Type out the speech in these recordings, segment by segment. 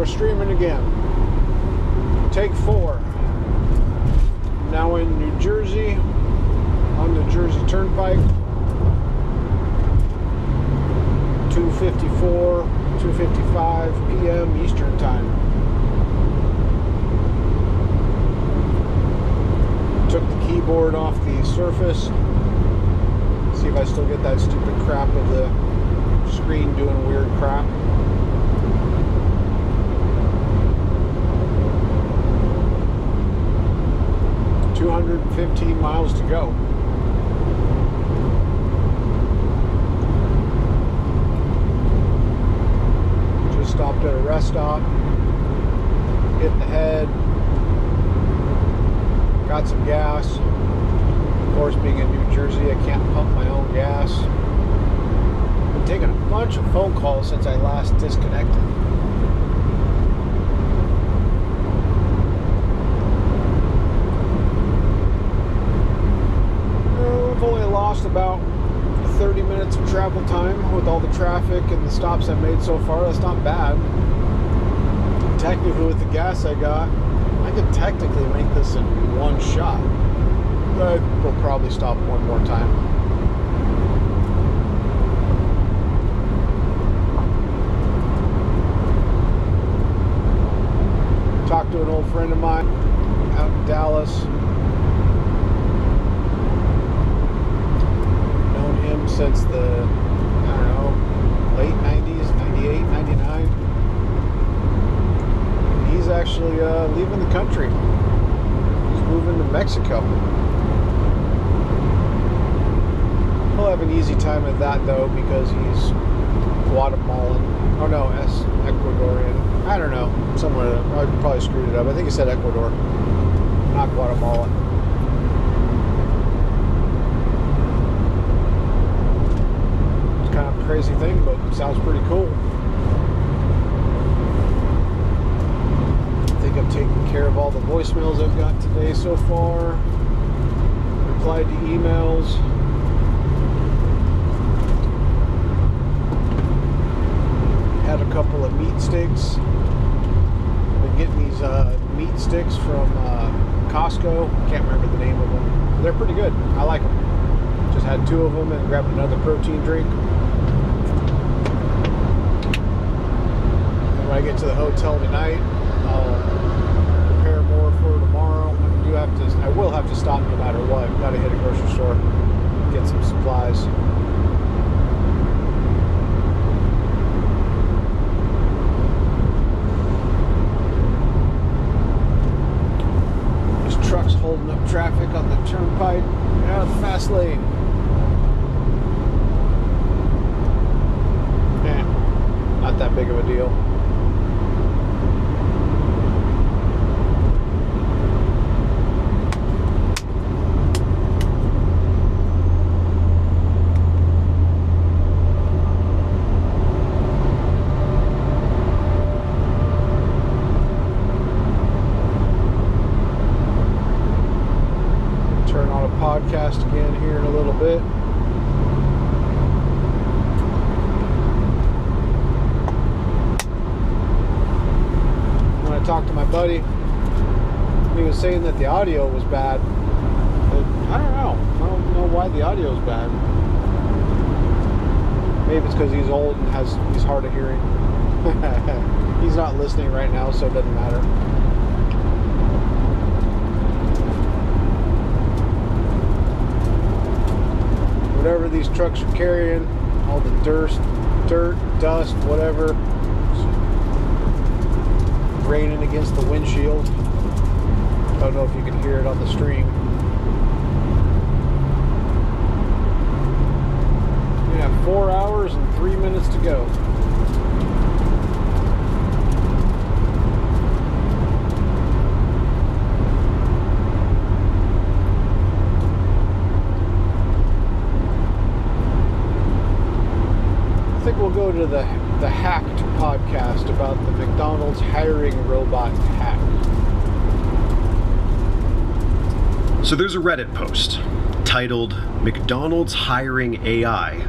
we're streaming again. Take 4. Now in New Jersey, on the Jersey Turnpike. 2:55 p.m. Eastern Time. Took the keyboard off the Surface. See if I still get that stupid crap of the screen doing weird crap. $215 miles to go. Just stopped at a rest stop. Hit the head. Got some gas. Of course, being in New Jersey, I can't pump my own gas. Been taking a bunch of phone calls since I last disconnected. I've only lost about 30 minutes of travel time with all the traffic and the stops I've made so far. That's not bad. Technically, with the gas I got, I could technically make this in one shot. But we'll probably stop one more time. Talked to an old friend of mine out in Dallas. Known him since the, I don't know, late 90s, 98, 99. He's actually leaving the country. He's moving to Mexico. He'll have an easy time at that though because he's Guatemalan. Oh no, Ecuadorian. I don't know. Somewhere. I probably screwed it up. I think he said Ecuador, not Guatemala. It's kind of a crazy thing, but it sounds pretty cool. I think I've taken care of all the voicemails I've got today so far. Replied to emails. Had a couple of meat sticks. Been getting these meat sticks from Costco. Can't remember the name of them. They're pretty good. I like them. Just had 2 of them and grabbed another protein drink. And when I get to the hotel tonight, I'll prepare more for tomorrow. I will have to stop no matter what. Got to hit a grocery store, get some supplies. Trucks holding up traffic on the turnpike out of the fast lane. Not that big of a deal. Podcast again here in a little bit. When I talked to my buddy, he was saying that the audio was bad. But I don't know. I don't know why the audio is bad. Maybe it's because he's old and he's hard of hearing. He's not listening right now, so it doesn't matter. Whatever these trucks are carrying, all the dirt, dust, whatever, raining against the windshield. I don't know if you can hear it on the stream. We have 4 hours and 3 minutes to go. I think we'll go to the Hacked podcast about the McDonald's hiring robot hack. So there's a Reddit post titled "McDonald's hiring AI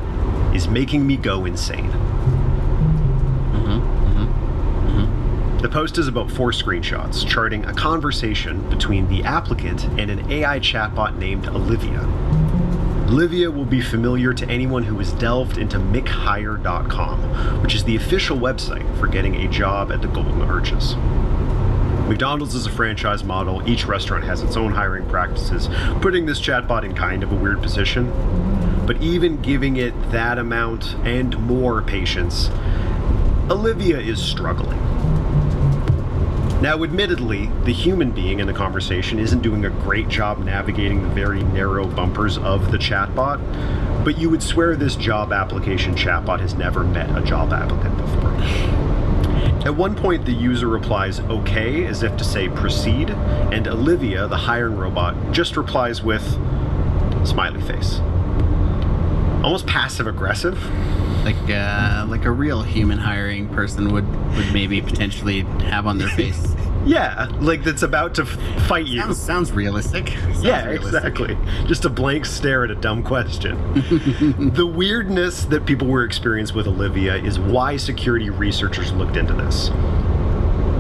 is making me go insane." The post is about 4 screenshots charting a conversation between the applicant and an AI chatbot named Olivia. Olivia will be familiar to anyone who has delved into mchire.com, which is the official website for getting a job at the Golden Arches. McDonald's is a franchise model. Each restaurant has its own hiring practices, putting this chatbot in kind of a weird position. But even giving it that amount and more patience, Olivia is struggling. Now, admittedly, the human being in the conversation isn't doing a great job navigating the very narrow bumpers of the chatbot, but you would swear this job application chatbot has never met a job applicant before. At one point, the user replies okay, as if to say proceed, and Olivia, the hiring robot, just replies with smiley face. Almost passive-aggressive. Like a real human hiring person would maybe potentially have on their face. Yeah, like that's about to fight you. Sounds realistic. Exactly. Just a blank stare at a dumb question. The weirdness that people were experiencing with Olivia is why security researchers looked into this.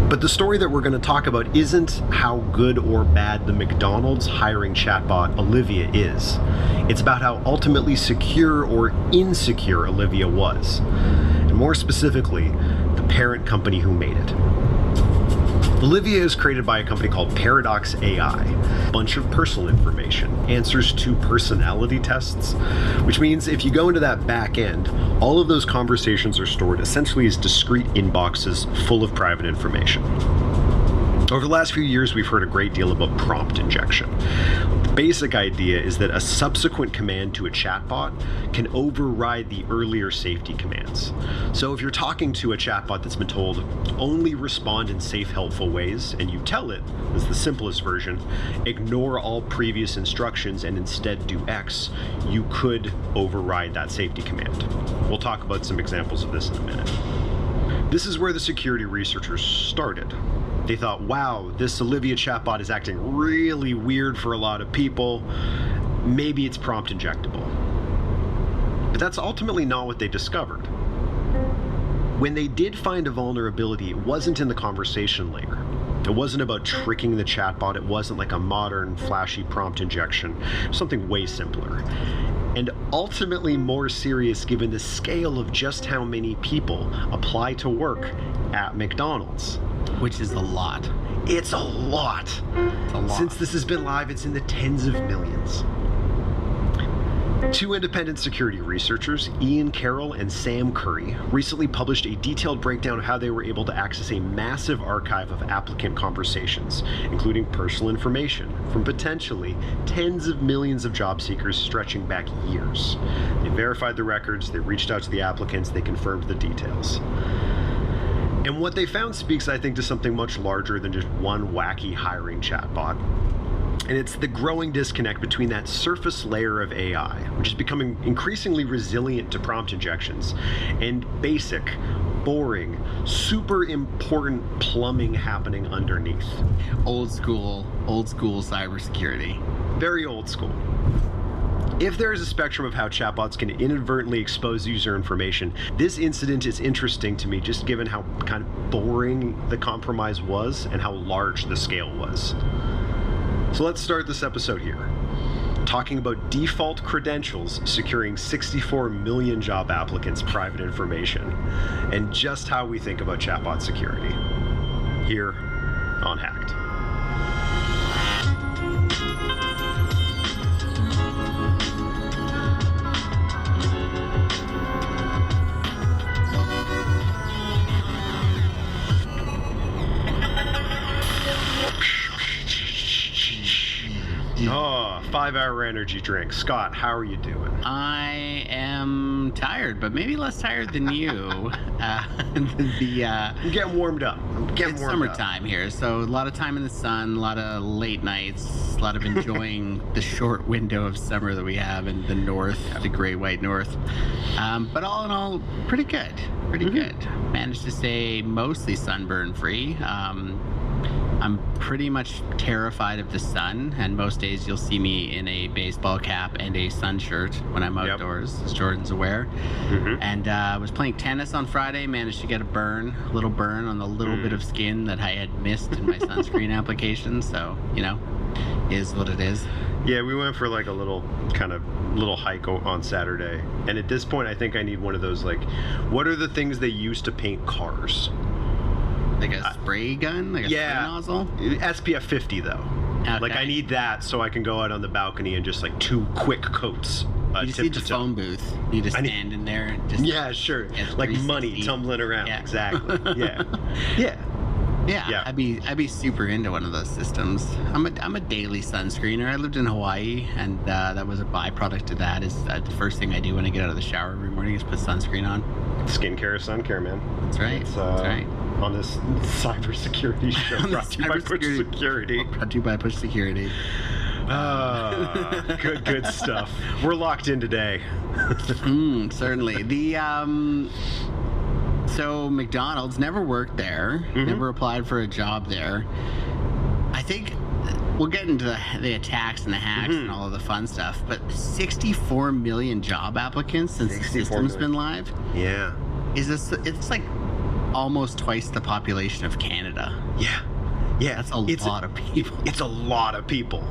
But the story that we're going to talk about isn't how good or bad the McDonald's hiring chatbot Olivia is. It's about how ultimately secure or insecure Olivia was. And more specifically, the parent company who made it. Olivia is created by a company called Paradox AI. A bunch of personal information, answers to personality tests, which means if you go into that back end, all of those conversations are stored essentially as discrete inboxes full of private information. Over the last few years, we've heard a great deal about prompt injection. The basic idea is that a subsequent command to a chatbot can override the earlier safety commands. So if you're talking to a chatbot that's been told, only respond in safe, helpful ways, and you tell it, as the simplest version, ignore all previous instructions and instead do X, you could override that safety command. We'll talk about some examples of this in a minute. This is where the security researchers started. They thought, wow, this Olivia chatbot is acting really weird for a lot of people. Maybe it's prompt injectable. But that's ultimately not what they discovered. When they did find a vulnerability, it wasn't in the conversation layer. It wasn't about tricking the chatbot. It wasn't like a modern, flashy prompt injection. Something way simpler. And ultimately more serious given the scale of just how many people apply to work at McDonald's. Which is a lot. It's a lot. It's a lot. Since this has been live, it's in the tens of millions. 2 independent security researchers, Ian Carroll and Sam Curry, recently published a detailed breakdown of how they were able to access a massive archive of applicant conversations, including personal information from potentially tens of millions of job seekers stretching back years. They verified the records, they reached out to the applicants, they confirmed the details. And what they found speaks, I think, to something much larger than just one wacky hiring chatbot. And it's the growing disconnect between that surface layer of AI, which is becoming increasingly resilient to prompt injections, and basic, boring, super important plumbing happening underneath. Old school cybersecurity. Very old school. If there is a spectrum of how chatbots can inadvertently expose user information, this incident is interesting to me just given how kind of boring the compromise was and how large the scale was. So let's start this episode here, talking about default credentials securing 64 million job applicants' private information, and just how we think about chatbot security, here on Hacked. Oh, 5-hour energy drink. Scott, how are you doing? I am tired, but maybe less tired than you. I'm getting warmed up. It's summertime here, so a lot of time in the sun, a lot of late nights, a lot of enjoying the short window of summer that we have in the north, the Great White North. But all in all, pretty good. Pretty good. Managed to stay mostly sunburn free. I'm pretty much terrified of the sun, and most days you'll see me in a baseball cap and a sun shirt when I'm Yep. outdoors, as Jordan's aware. Mhm. And I was playing tennis on Friday, managed to get a little burn on the little bit of skin that I had missed in my sunscreen application. So, is what it is. Yeah, we went for like a little hike on Saturday. And at this point, I think I need one of those, like, what are the things they use to paint cars? Like a spray gun? Like a spray nozzle? SPF 50 though. Okay. Like I need that so I can go out on the balcony and just like 2 quick coats. You just need the phone booth. You just stand in there and just... Yeah, sure. Like 360. money tumbling around. Yeah. Exactly. Yeah. Yeah. Yeah, I'd be super into one of those systems. I'm a daily sunscreener. I lived in Hawaii, and that was a byproduct of that. Is the first thing I do when I get out of the shower every morning is put sunscreen on. Skincare, sun care, man. That's right. That's right. On this cybersecurity show, On the brought to you by Push cybersecurity- Security. Brought to you by Push Security. Good stuff. We're locked in today. Certainly. So McDonald's, never worked there, never applied for a job there. I think we'll get into the attacks and the hacks and all of the fun stuff, but 64 million job applicants since the 64 system's million. been live. Yeah. It's like almost twice the population of Canada. Yeah. Yeah. That's a lot of people. It's a lot of people.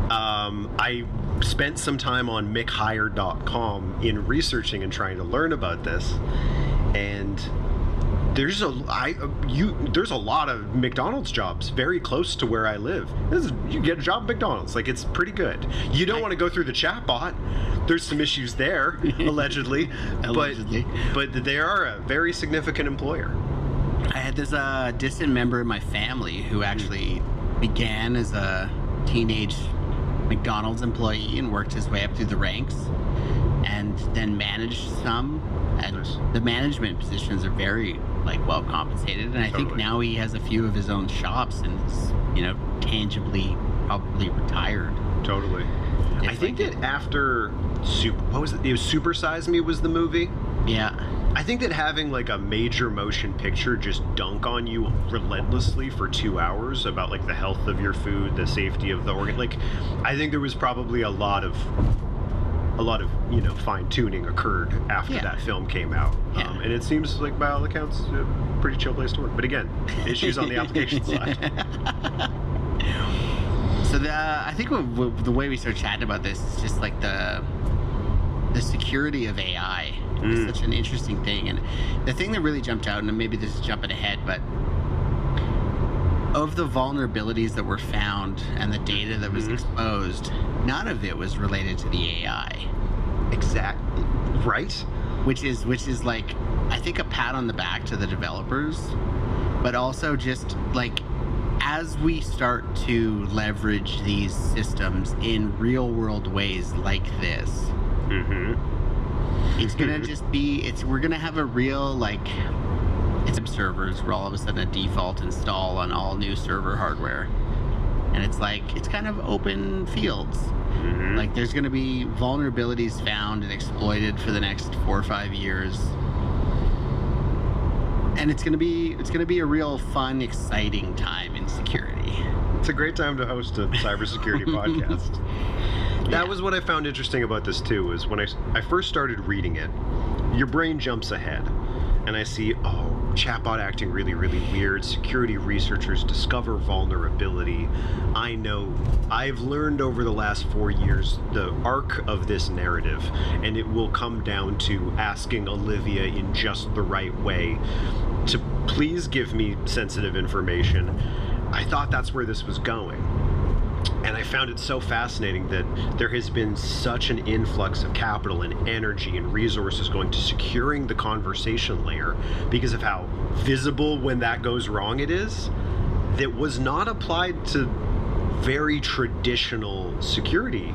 I spent some time on mchire.com in researching and trying to learn about this, and there's a lot of McDonald's jobs very close to where I live. You get a job at McDonald's, like it's pretty good. You don't want to go through the chatbot. There's some issues there, allegedly, but they are a very significant employer. I had this distant member of my family who actually began as a teenage McDonald's employee and worked his way up through the ranks, and then managed some. And Nice. the management positions are very well compensated. And I think Totally. now he has a few of his own shops and is tangibly probably retired. Totally. I think that after what was it? It was Super Size Me was the movie. Yeah. I think that having like a major motion picture just dunk on you relentlessly for 2 hours about like the health of your food, the safety of the organ, like I think there was probably a lot of fine tuning occurred after Yeah. that film came out. Yeah. And it seems like by all accounts a pretty chill place to work. But again, issues on the application side. So I think the way we start chatting about this is just like the security of AI is such an interesting thing. And the thing that really jumped out, and maybe this is jumping ahead, but of the vulnerabilities that were found and the data that was exposed, none of it was related to the AI. Exactly. Right? Which is like, I think, a pat on the back to the developers, but also just like, as we start to leverage these systems in real world ways like this, it's gonna just be, we're gonna have a real it's servers where all of a sudden a default install on all new server hardware, and it's kind of open fields. Like there's gonna be vulnerabilities found and exploited for the next 4 or 5 years, and it's gonna be a real fun, exciting time in security. It's a great time to host a cybersecurity podcast. That was what I found interesting about this too, is when I first started reading it, your brain jumps ahead and I see, chatbot acting really, really weird. Security researchers discover vulnerability. I know. I've learned over the last 4 years the arc of this narrative, and it will come down to asking Olivia in just the right way to please give me sensitive information. I thought that's where this was going. And I found it so fascinating that there has been such an influx of capital and energy and resources going to securing the conversation layer because of how visible when that goes wrong it is, that was not applied to very traditional security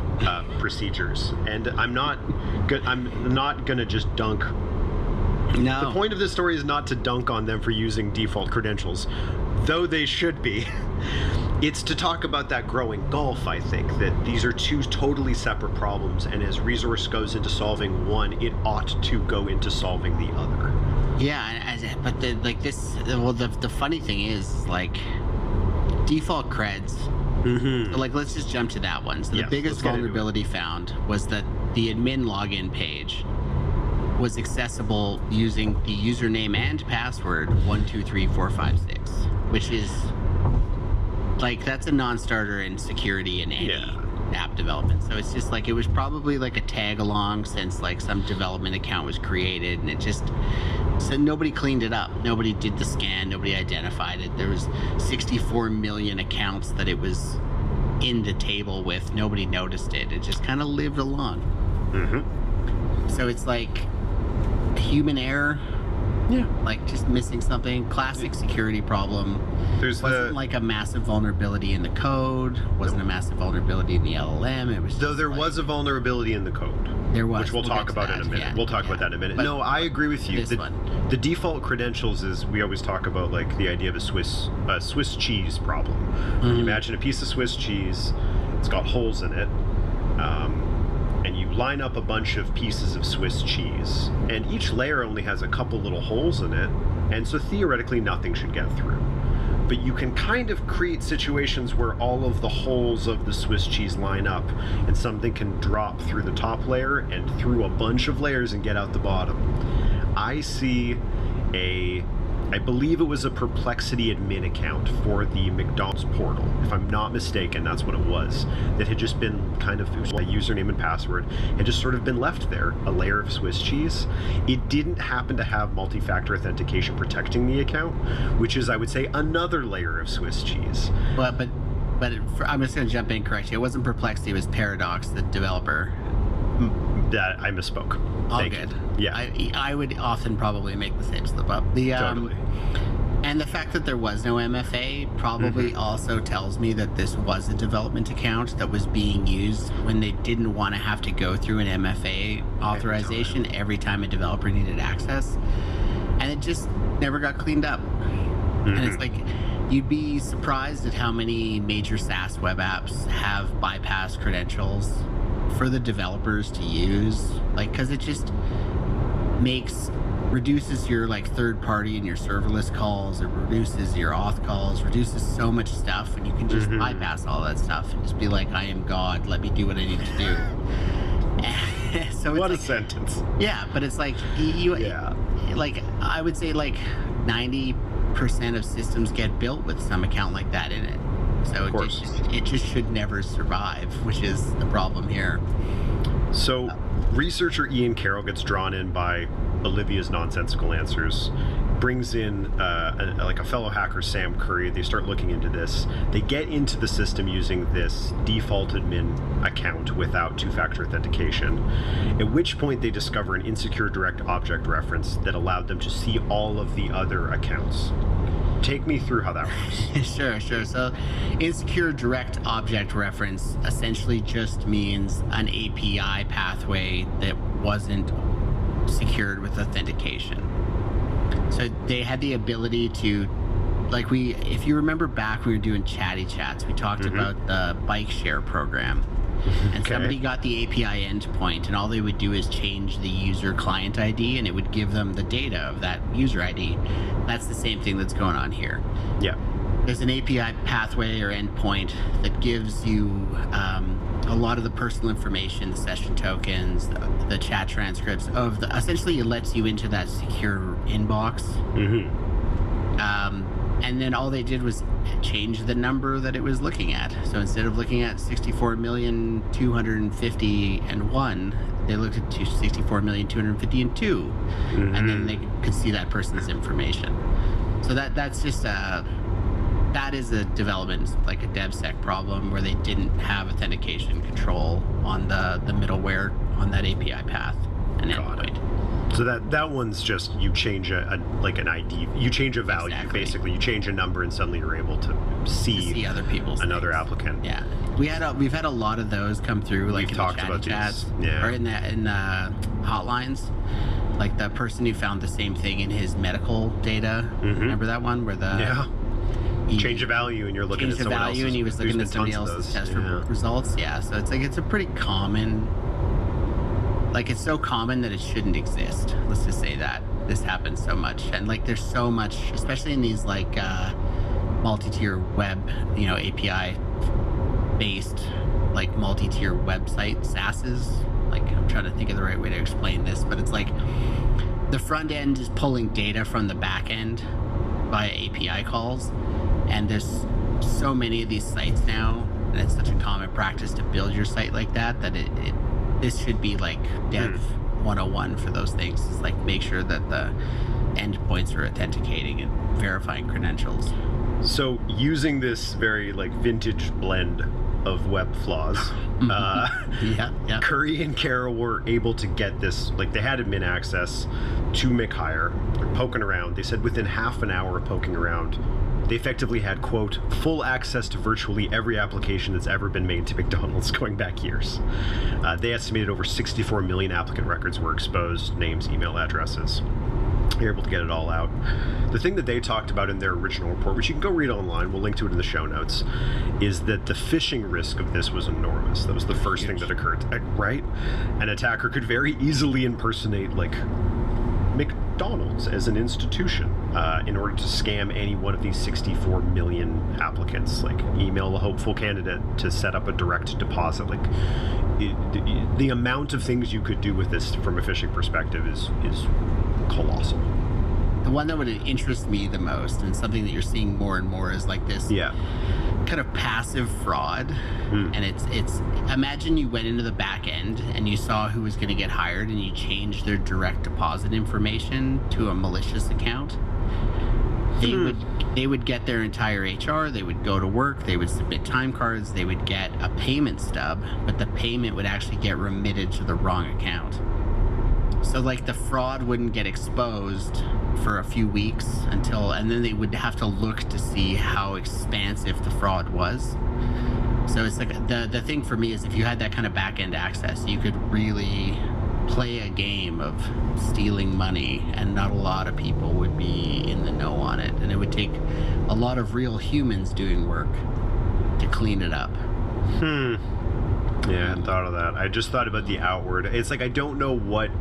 procedures. And I'm not gonna just dunk. No. The point of this story is not to dunk on them for using default credentials, though they should be. It's to talk about that growing gulf, I think, that these are two totally separate problems, and as resource goes into solving one, it ought to go into solving the other. Yeah, but the funny thing is, default creds. Mm-hmm. So, like, let's just jump to that one. So Yes, the biggest let's get into it. vulnerability found was that the admin login page was accessible using the username and password 123456, which is like, that's a non-starter in security in any app development. So it's just like, it was probably like a tag along since like some development account was created, and it just, so nobody cleaned it up. Nobody did the scan. Nobody identified it. There was 64 million accounts that it was in the table with. Nobody noticed it. It just kind of lived along. Mm-hmm. So it's like human error. Yeah. Like just missing something. Classic security problem. There's Wasn't like a massive vulnerability in the code. Wasn't a massive vulnerability in the LLM. It was though just there like, was a vulnerability in the code. There was. Which we'll talk get to about in a that, minute. yeah, We'll talk yeah. about that in a minute. But No, I agree with you. this one. The default credentials is, we always talk about like the idea of a Swiss cheese problem. When you imagine a piece of Swiss cheese, it's got holes in it, and you line up a bunch of pieces of Swiss cheese, and each layer only has a couple little holes in it, and so theoretically nothing should get through. But you can kind of create situations where all of the holes of the Swiss cheese line up, and something can drop through the top layer and through a bunch of layers and get out the bottom. I see I believe it was a Perplexity admin account for the McDonald's portal. If I'm not mistaken, that's what it was. That had just been kind of, it was a username and password, had just sort of been left there, a layer of Swiss cheese. It didn't happen to have multi-factor authentication protecting the account, which is, I would say, another layer of Swiss cheese. But I'm just going to jump in, correct you. It wasn't Perplexity. It was Paradox, the developer. That I misspoke. All Thank good. you. Yeah. I would often probably make the same slip up. Totally. And the fact that there was no MFA probably also tells me that this was a development account that was being used when they didn't want to have to go through an MFA authorization every time a developer needed access. And it just never got cleaned up. And it's like, you'd be surprised at how many major SaaS web apps have bypass credentials for the developers to use, like, because it just reduces your like third party and your serverless calls. It reduces your auth calls, reduces so much stuff, and you can just bypass all that stuff and just be like, I am God, let me do what I need to do. So What a it's like, sentence. yeah, but it's like like I would say like 90% of systems get built with some account like that in it. So it just should never survive, which is the problem here. So, researcher Ian Carroll gets drawn in by Olivia's nonsensical answers, brings in a fellow hacker, Sam Curry. They start looking into this. They get into the system using this default admin account without two-factor authentication, at which point they discover an insecure direct object reference that allowed them to see all of the other accounts. Take me through how that works. Sure. So, insecure direct object reference essentially just means an API pathway that wasn't secured with authentication. So they had the ability to, like, if you remember back, we were doing chatty chats. We talked about the bike share program. And somebody got the API endpoint, and all they would do is change the user client ID, and it would give them the data of that user ID. That's the same thing that's going on here. Yeah. There's an API pathway or endpoint that gives you a lot of the personal information, the session tokens, the chat transcripts of essentially it lets you into that secure inbox. And then all they did was change the number that it was looking at. So instead of looking at 64,250,001, they looked at 64,250,002, and then they could see that person's information. So that's just that is a development, like a DevSec problem, where they didn't have authentication control on the middleware on that API path and endpoint. So that one's just, you change an ID, you change a value, basically. You change a number, and suddenly you're able to see other people's another things. Applicant. Yeah, we've had a lot of those come through, like We've in talked the about chats, these. Yeah. or in the hotlines. Like the person who found the same thing in his medical data. Remember that one where Change a value, and you're looking at someone else's. and he was looking at somebody else's test results. Yeah, so it's like, it's a pretty common, like, it's so common that it shouldn't exist. Let's just say that this happens so much, and like there's so much, especially in these like multi-tier web, API based, like multi-tier website SaaSes. Like, I'm trying to think of the right way to explain this, but it's like the front end is pulling data from the back end via API calls, and there's so many of these sites now, and it's such a common practice to build your site like that this should be like Dev 101 for those things. It's like, make sure that the endpoints are authenticating and verifying credentials. So using this very like vintage blend of web flaws, Yeah. Curry and Carroll were able to get this, like they had admin access to McHire. They're poking around. They said within half an hour of poking around, they effectively had, quote, full access to virtually every application that's ever been made to McDonald's going back years. They estimated over 64 million applicant records were exposed, names, email addresses. You're able to get it all out. The thing that they talked about in their original report, which you can go read online, we'll link to it in the show notes, is that the phishing risk of this was enormous. That was the first thing that occurred, right? An attacker could very easily impersonate, like, McDonald's as an institution in order to scam any one of these 64 million applicants. Like, email a hopeful candidate to set up a direct deposit. Like, the amount of things you could do with this from a phishing perspective is colossal. The one that would interest me the most, and something that you're seeing more and more, is like this kind of passive fraud. And it's imagine you went into the back end and you saw who was going to get hired, and you changed their direct deposit information to a malicious account. They would get their entire HR, they would go to work, they would submit time cards, they would get a payment stub, but the payment would actually get remitted to the wrong account. So like the fraud wouldn't get exposed for a few weeks and then they would have to look to see how expansive the fraud was. So it's like the thing for me is, if you had that kind of back end access, you could really play a game of stealing money, and not a lot of people would be in the know on it, and it would take a lot of real humans doing work to clean it up. Yeah, I hadn't thought of that. I just thought about the outward. It's like I don't know what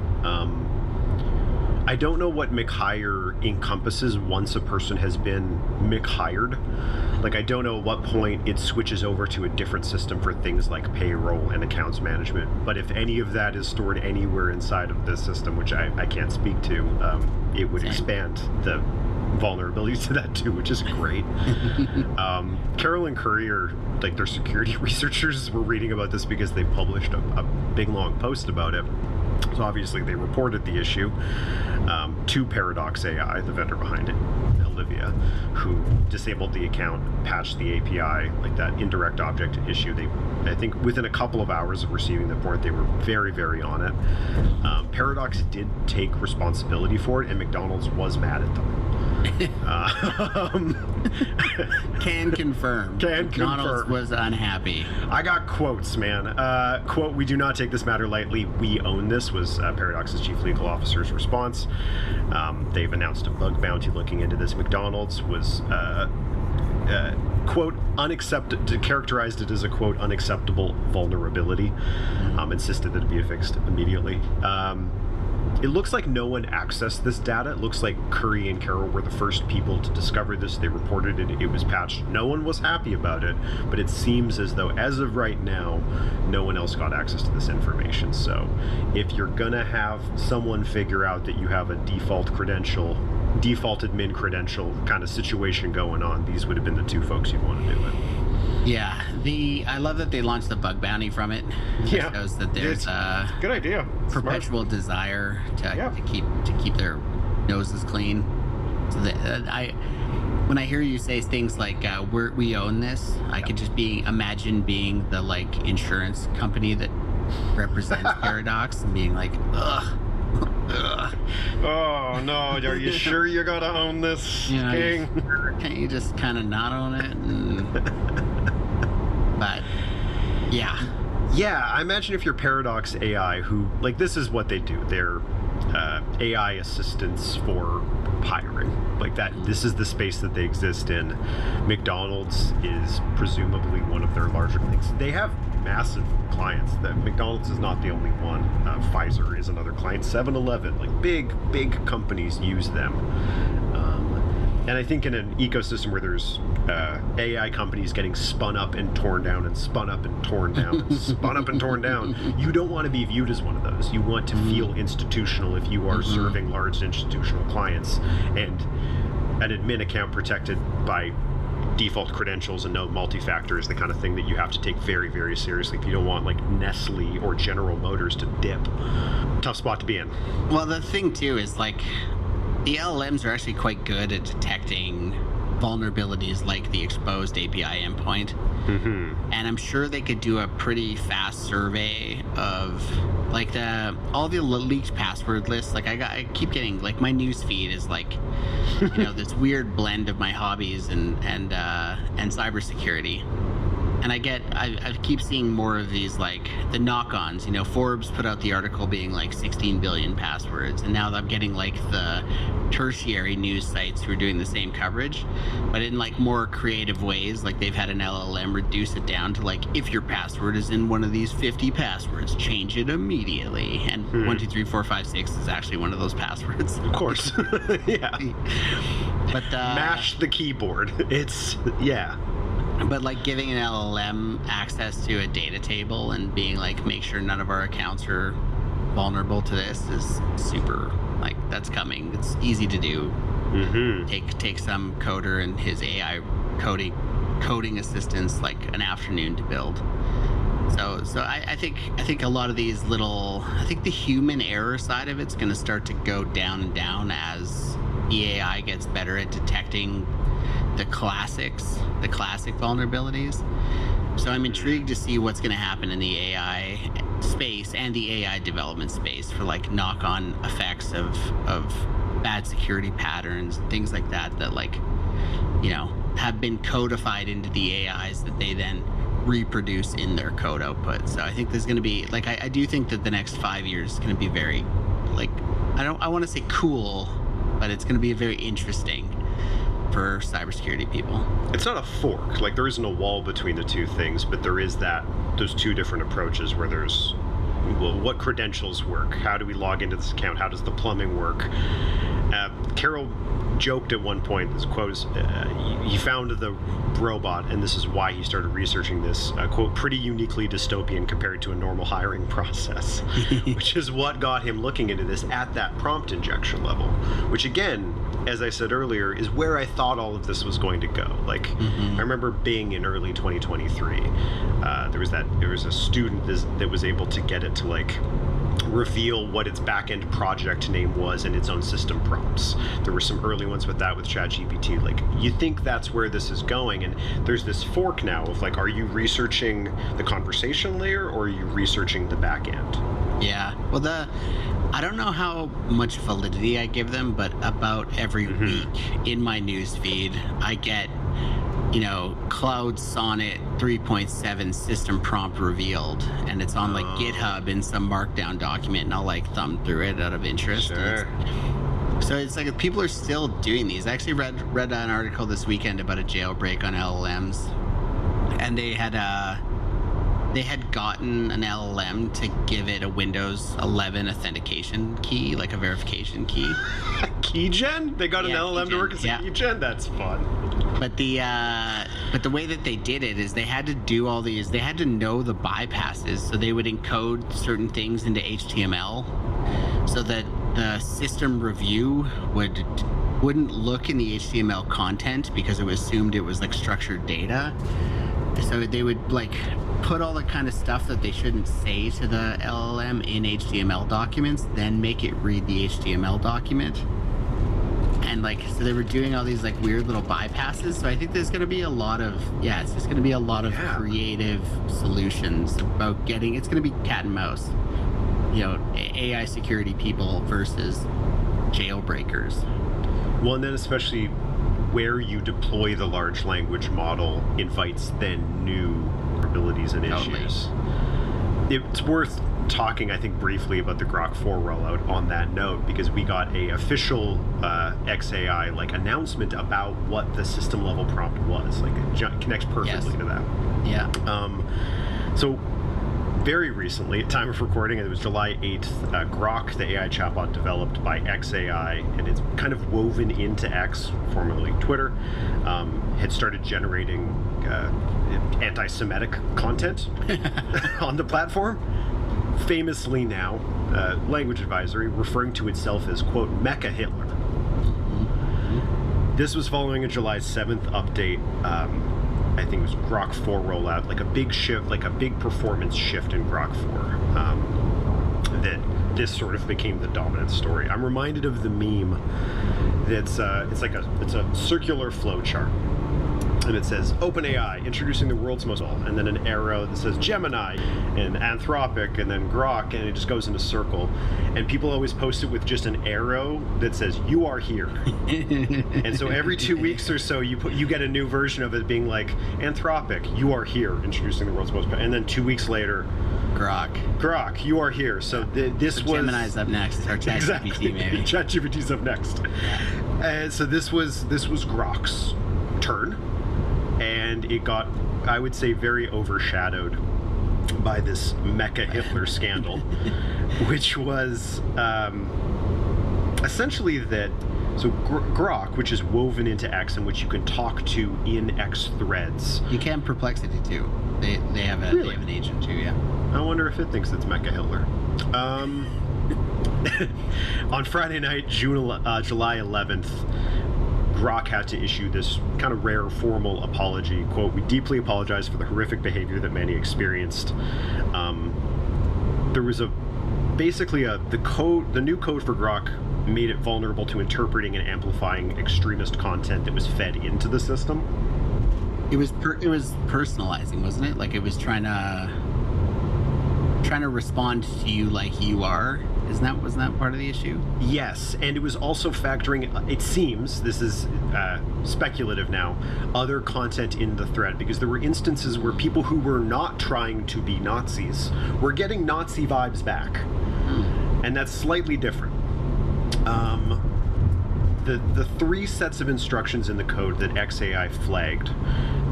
McHire encompasses once a person has been McHired. Like, I don't know at what point it switches over to a different system for things like payroll and accounts management. But if any of that is stored anywhere inside of this system, which I can't speak to, it would expand the vulnerabilities to that too, which is great. Carroll and Curry are, like, their security researchers were reading about this because they published a big long post about it. So obviously they reported the issue to Paradox AI, the vendor behind it, Olivia, who disabled the account, patched the API, like that indirect object issue. I think within a couple of hours of receiving the report, they were very, very on it. Paradox did take responsibility for it, and McDonald's was mad at them. Can confirm. McDonald's was unhappy. I got quotes, man. Quote, "We do not take this matter lightly. We own this," was Paradox's chief legal officer's response. They've announced a bug bounty looking into this. McDonald's was, quote, characterized it as a, quote, unacceptable vulnerability. Insisted that it be fixed immediately. It looks like no one accessed this data. It looks like Curry and Carroll were the first people to discover this. They reported it. It was patched. No one was happy about it, but it seems as though, as of right now, no one else got access to this information. So if you're going to have someone figure out that you have a default admin credential kind of situation going on, these would have been the two folks you'd want to do it. Yeah, I love that they launched the bug bounty from it. Yeah, it shows that there's a good idea. Perpetual desire to keep their noses clean. So that when I hear you say things like we own this, I could just imagine being the like insurance company that represents Paradox and being like, ugh. Oh no, are you sure you're gonna own this, King? Can't you just kind of not own it? But yeah, I imagine if you're Paradox AI, who, like, this is what they do. They're AI assistants for hiring, like that. This is the space that they exist in. McDonald's is presumably one of their larger things. They have massive clients. That McDonald's is not the only one. Pfizer is another client. 7-Eleven, like big companies use them. And I think in an ecosystem where there's AI companies getting spun up and torn down and spun up and torn down and spun up and torn down, you don't want to be viewed as one of those. You want to feel institutional if you are serving large institutional clients, and an admin account protected by default credentials and no multi-factor is the kind of thing that you have to take very, very seriously if you don't want like Nestle or General Motors to dip. Tough spot to be in. Well, the thing too is like the LLMs are actually quite good at detecting vulnerabilities like the exposed API endpoint. And I'm sure they could do a pretty fast survey of like all the leaked password lists. Like I keep getting like my news feed is like, you know, this weird blend of my hobbies and cybersecurity. And I keep seeing more of these, like the knock-ons. You know, Forbes put out the article being like 16 billion passwords, and now I'm getting like the tertiary news sites who are doing the same coverage, but in like more creative ways. Like they've had an LLM reduce it down to like, if your password is in one of these 50 passwords, change it immediately. And 123456 is actually one of those passwords. Of course. Yeah. But mash the keyboard. It's But like giving an LLM access to a data table and being like, make sure none of our accounts are vulnerable to this is super, like that's coming. It's easy to do. Take some coder and his AI coding assistants like an afternoon to build. So I think a lot of these I think the human error side of it's going to start to go down and down as the AI gets better at detecting the classic vulnerabilities. So I'm intrigued to see what's going to happen in the AI space and the AI development space for like knock-on effects of bad security patterns and things like that like, you know, have been codified into the AIs that they then reproduce in their code output. So I think there's going to be like, I do think that the next 5 years is going to be very like, I want to say cool, but it's going to be very interesting for cybersecurity people. It's not a fork. Like there isn't a wall between the two things, but there is those two different approaches where there's, well, what credentials work? How do we log into this account? How does the plumbing work? Carol joked at one point, this quote is, he found the robot, and this is why he started researching this, quote, pretty uniquely dystopian compared to a normal hiring process, which is what got him looking into this at that prompt injection level, which again, as I said earlier, is where I thought all of this was going to go. Like, I remember being in early 2023, there was a student that was able to get it to like reveal what its back-end project name was and its own system prompts. There were some early ones with that with ChatGPT. Like, you think that's where this is going, and there's this fork now of like, are you researching the conversation layer or are you researching the back end? Yeah. Well, I don't know how much validity I give them, but about every week in my news feed, I get, you know, Cloud Sonnet 3.7 system prompt revealed, and it's on like GitHub in some markdown document, and I'll like thumb through it out of interest. Sure. So it's like people are still doing these. I actually read an article this weekend about a jailbreak on LLMs, and they had gotten an LLM to give it a Windows 11 authentication key, like a verification key. Keygen? They got an LLM to work as a keygen? That's fun. But the way that they did it is they had to do all these, they had to know the bypasses, so they would encode certain things into HTML so that the system review wouldn't look in the HTML content because it was assumed it was like structured data. So they would like put all the kind of stuff that they shouldn't say to the LLM in HTML documents, then make it read the HTML document. And like, so they were doing all these like weird little bypasses. So I think there's going to be a lot of, it's just going to be a lot of creative solutions about getting, it's going to be cat and mouse, you know, AI security people versus jailbreakers. Well, and then especially where you deploy the large language model invites then new abilities and issues. It's worth talking, I think, briefly about the Grok 4 rollout on that note, because we got a official XAI like announcement about what the system level prompt was. Like it connects perfectly to that. Yeah. So very recently, at time of recording, it was July 8th, Grok, the AI chatbot developed by XAI, and it's kind of woven into X, formerly Twitter, had started generating anti-Semitic content on the platform. Famously now, language advisory referring to itself as, quote, Mecha Hitler. This was following a July 7th update. I think it was Grok 4 rollout, like a big shift, like a big performance shift in Grok 4. That this sort of became the dominant story. I'm reminded of the meme that's it's a circular flow chart. And it says OpenAI introducing the world's most, and then an arrow that says Gemini and Anthropic and then Grok, and it just goes in a circle. And people always post it with just an arrow that says you are here. And so every 2 weeks or so you get a new version of it being like Anthropic, you are here, introducing the world's most, and then 2 weeks later Grok, you are here. So this was Gemini's up next, or ChatGPT exactly. maybe. ChatGPT's up next. And so this was Grok's turn. And it got, I would say, very overshadowed by this Mecha Hitler scandal, which was essentially that. So Grok, which is woven into X, and which you can talk to in X threads. You can Perplexity too. They have a Really? they have an agent too. Yeah. I wonder if it thinks it's Mecha Hitler. On Friday night, July 11th. Grok had to issue this kind of rare formal apology. Quote, "We deeply apologize for the horrific behavior that many experienced." There was the new code for Grok made it vulnerable to interpreting and amplifying extremist content that was fed into the system. It was personalizing, wasn't it? Like it was trying to respond to you like you are. Wasn't that part of the issue? Yes, and it was also factoring, it seems, this is speculative now, other content in the thread, because there were instances where people who were not trying to be Nazis were getting Nazi vibes back. And that's slightly different. The three sets of instructions in the code that XAI flagged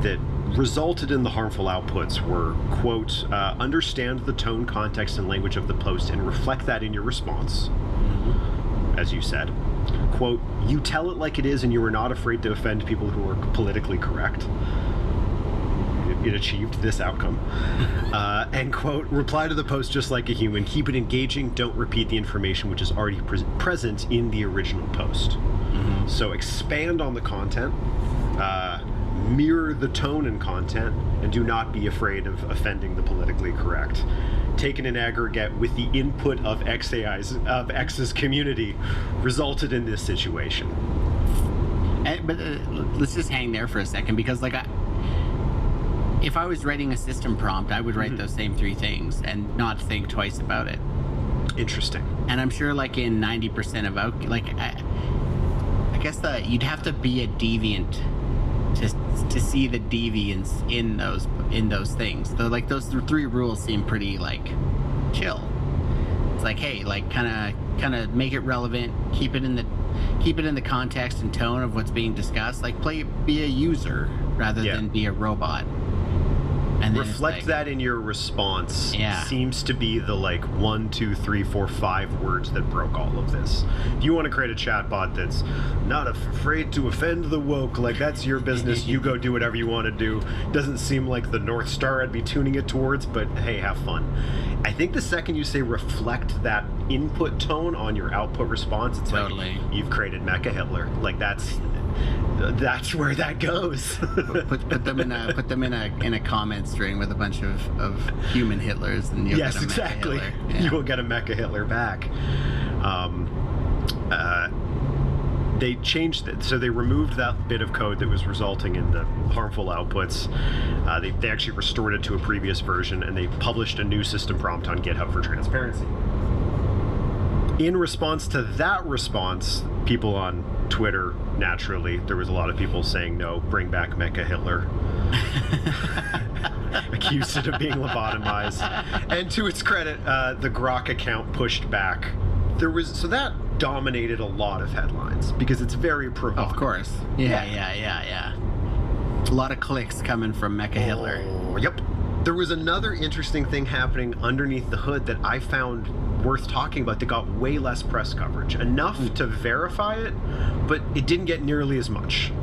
that resulted in the harmful outputs were, quote, understand the tone, context, and language of the post and reflect that in your response, as you said. Quote, you tell it like it is and you are not afraid to offend people who are politically correct. It achieved this outcome. And quote, reply to the post just like a human. Keep it engaging. Don't repeat the information which is already present in the original post. So expand on the content, mirror the tone and content, and do not be afraid of offending the politically correct. Taken in aggregate with the input of X's community resulted in this situation. But let's just hang there for a second, because like if I was writing a system prompt, I would write those same three things and not think twice about it. Interesting. And I'm sure like in 90% of I guess you'd have to be a deviant to see the deviance in those things. So like those three rules seem pretty like chill. It's like, hey, like kind of make it relevant, keep it in the context and tone of what's being discussed. Like be a user rather than be a robot. And then reflect that in your response. Seems to be the like 1, 2, 3, 4, 5 words that broke all of this. If you want to create a chatbot that's not afraid to offend the woke, like that's your business. You go do whatever you want to do. Doesn't seem like the North Star I'd be tuning it towards, but hey, have fun. I think the second you say reflect that input tone on your output response, it's totally like you've created Mecha Hitler. Like that's where that goes. put them in a comment string with a bunch of human Hitlers, and you'll get a exactly. Mecha Hitler. Yeah. You will get a Mecha Hitler back. They changed it, so they removed that bit of code that was resulting in the harmful outputs. They actually restored it to a previous version, and they published a new system prompt on GitHub for transparency. In response to that response, people on Twitter, naturally, there was a lot of people saying, no, bring back Mecha Hitler. Accused it of being lobotomized. And to its credit, the Grok account pushed back. So that dominated a lot of headlines because it's very provocative. Of course. Yeah. A lot of clicks coming from Mecha Hitler. Yep. There was another interesting thing happening underneath the hood that I found worth talking about that got way less press coverage. Enough to verify it, but it didn't get nearly as much.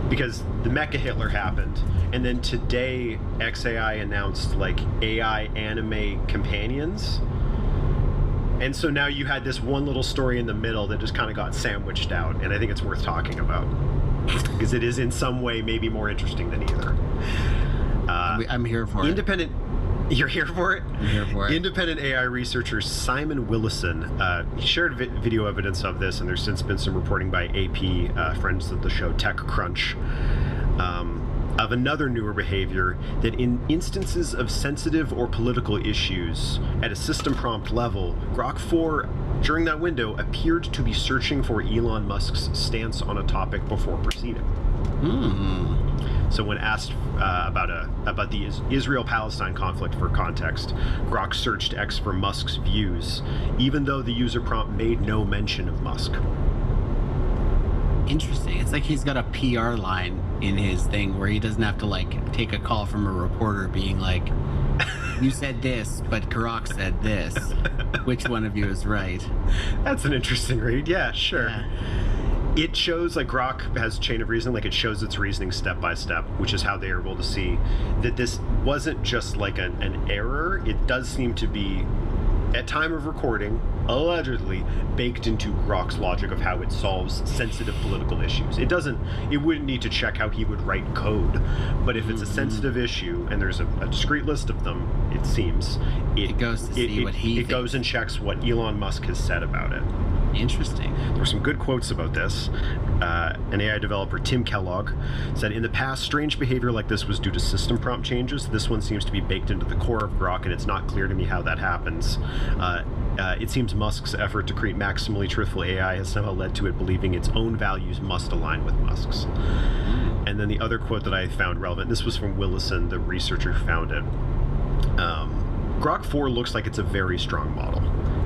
Because the Mecha Hitler happened, and then today XAI announced like AI anime companions. And so now you had this one little story in the middle that just kind of got sandwiched out, and I think it's worth talking about. Because it is in some way maybe more interesting than either. I'm here for it. Independent. You're here for it? I'm here for it. Independent AI researcher Simon Willison shared video evidence of this, and there's since been some reporting by AP, friends of the show TechCrunch, of another newer behavior that in instances of sensitive or political issues at a system prompt level, Grok 4 during that window appeared to be searching for Elon Musk's stance on a topic before proceeding. So when asked about the Israel-Palestine conflict for context, Grok searched X for Musk's views, even though the user prompt made no mention of Musk. Interesting. It's like he's got a PR line in his thing where he doesn't have to like take a call from a reporter being like, you said this, but Grok said this. Which one of you is right? That's an interesting read. Yeah, sure. Yeah. It shows like Grok has chain of reasoning, like it shows its reasoning step by step, which is how they are able to see that this wasn't just like an error. It does seem to be, at time of recording, allegedly baked into Grok's logic of how it solves sensitive political issues. It wouldn't need to check how he would write code, but if it's a sensitive issue and there's a discrete list of them, it seems It goes to see what he it thinks. goes and checks what Elon Musk has said about it. Interesting. There were some good quotes about this. An AI developer, Tim Kellogg, said, in the past, strange behavior like this was due to system prompt changes. This one seems to be baked into the core of Grok, and it's not clear to me how that happens. It seems Musk's effort to create maximally truthful AI has somehow led to it believing its own values must align with Musk's. And then the other quote that I found relevant, this was from Willison, the researcher who found it. Grok 4 looks like it's a very strong model.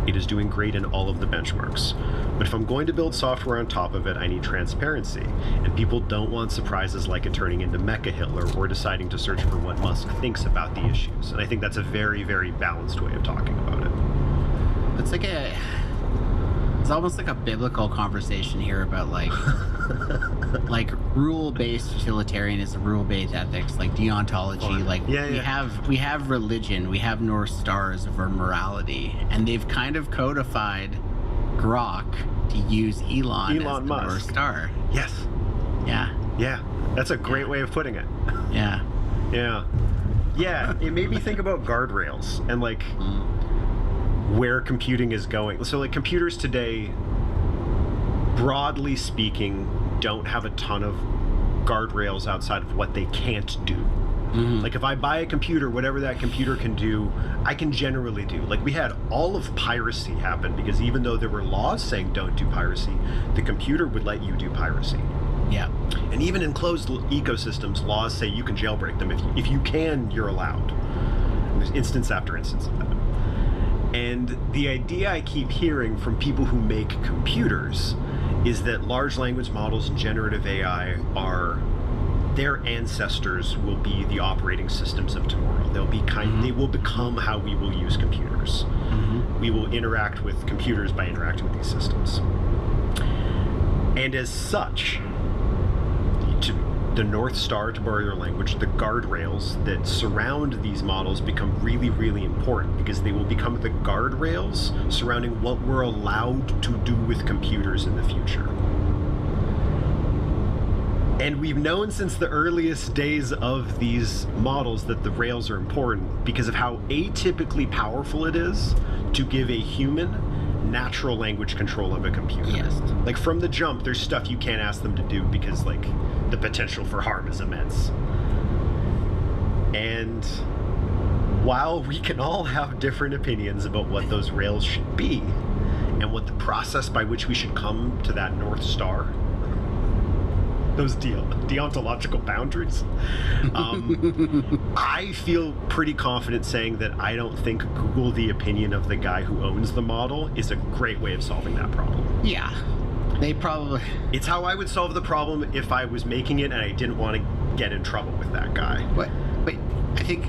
It is doing great in all of the benchmarks. But if I'm going to build software on top of it, I need transparency. And people don't want surprises like it turning into Mecha Hitler or deciding to search for what Musk thinks about the issues. And I think that's a very, very balanced way of talking about it. It's almost like a biblical conversation here about like rule-based utilitarianism, rule-based ethics, like deontology. Like we have religion, we have North Stars of our morality, and they've kind of codified Grok to use Elon as the Musk. North Star. Yes. Yeah. Yeah. That's a great way of putting it. Yeah. Yeah. Yeah. It made me think about guardrails and like where computing is going. So like computers today, broadly speaking, don't have a ton of guardrails outside of what they can't do. Like if I buy a computer, whatever that computer can do, I can generally do. Like we had all of piracy happen because even though there were laws saying don't do piracy, the computer would let you do piracy. Yeah. And even in closed ecosystems, laws say you can jailbreak them. If you can, you're allowed. And there's instance after instance of that. And the idea I keep hearing from people who make computers is that large language models and generative AI their ancestors will be the operating systems of tomorrow. They will become how we will use computers. We will interact with computers by interacting with these systems. And as such, the North Star, to borrow your language, the guardrails that surround these models become really, really important because they will become the guardrails surrounding what we're allowed to do with computers in the future. And we've known since the earliest days of these models that the rails are important because of how atypically powerful it is to give a human natural language control of a computer. Yes. Like from the jump, there's stuff you can't ask them to do because like the potential for harm is immense. And while we can all have different opinions about what those rails should be and what the process by which we should come to that North Star, those deontological boundaries, I feel pretty confident saying that I don't think Google the opinion of the guy who owns the model is a great way of solving that problem. Yeah. They probably... It's how I would solve the problem if I was making it and I didn't want to get in trouble with that guy. But I think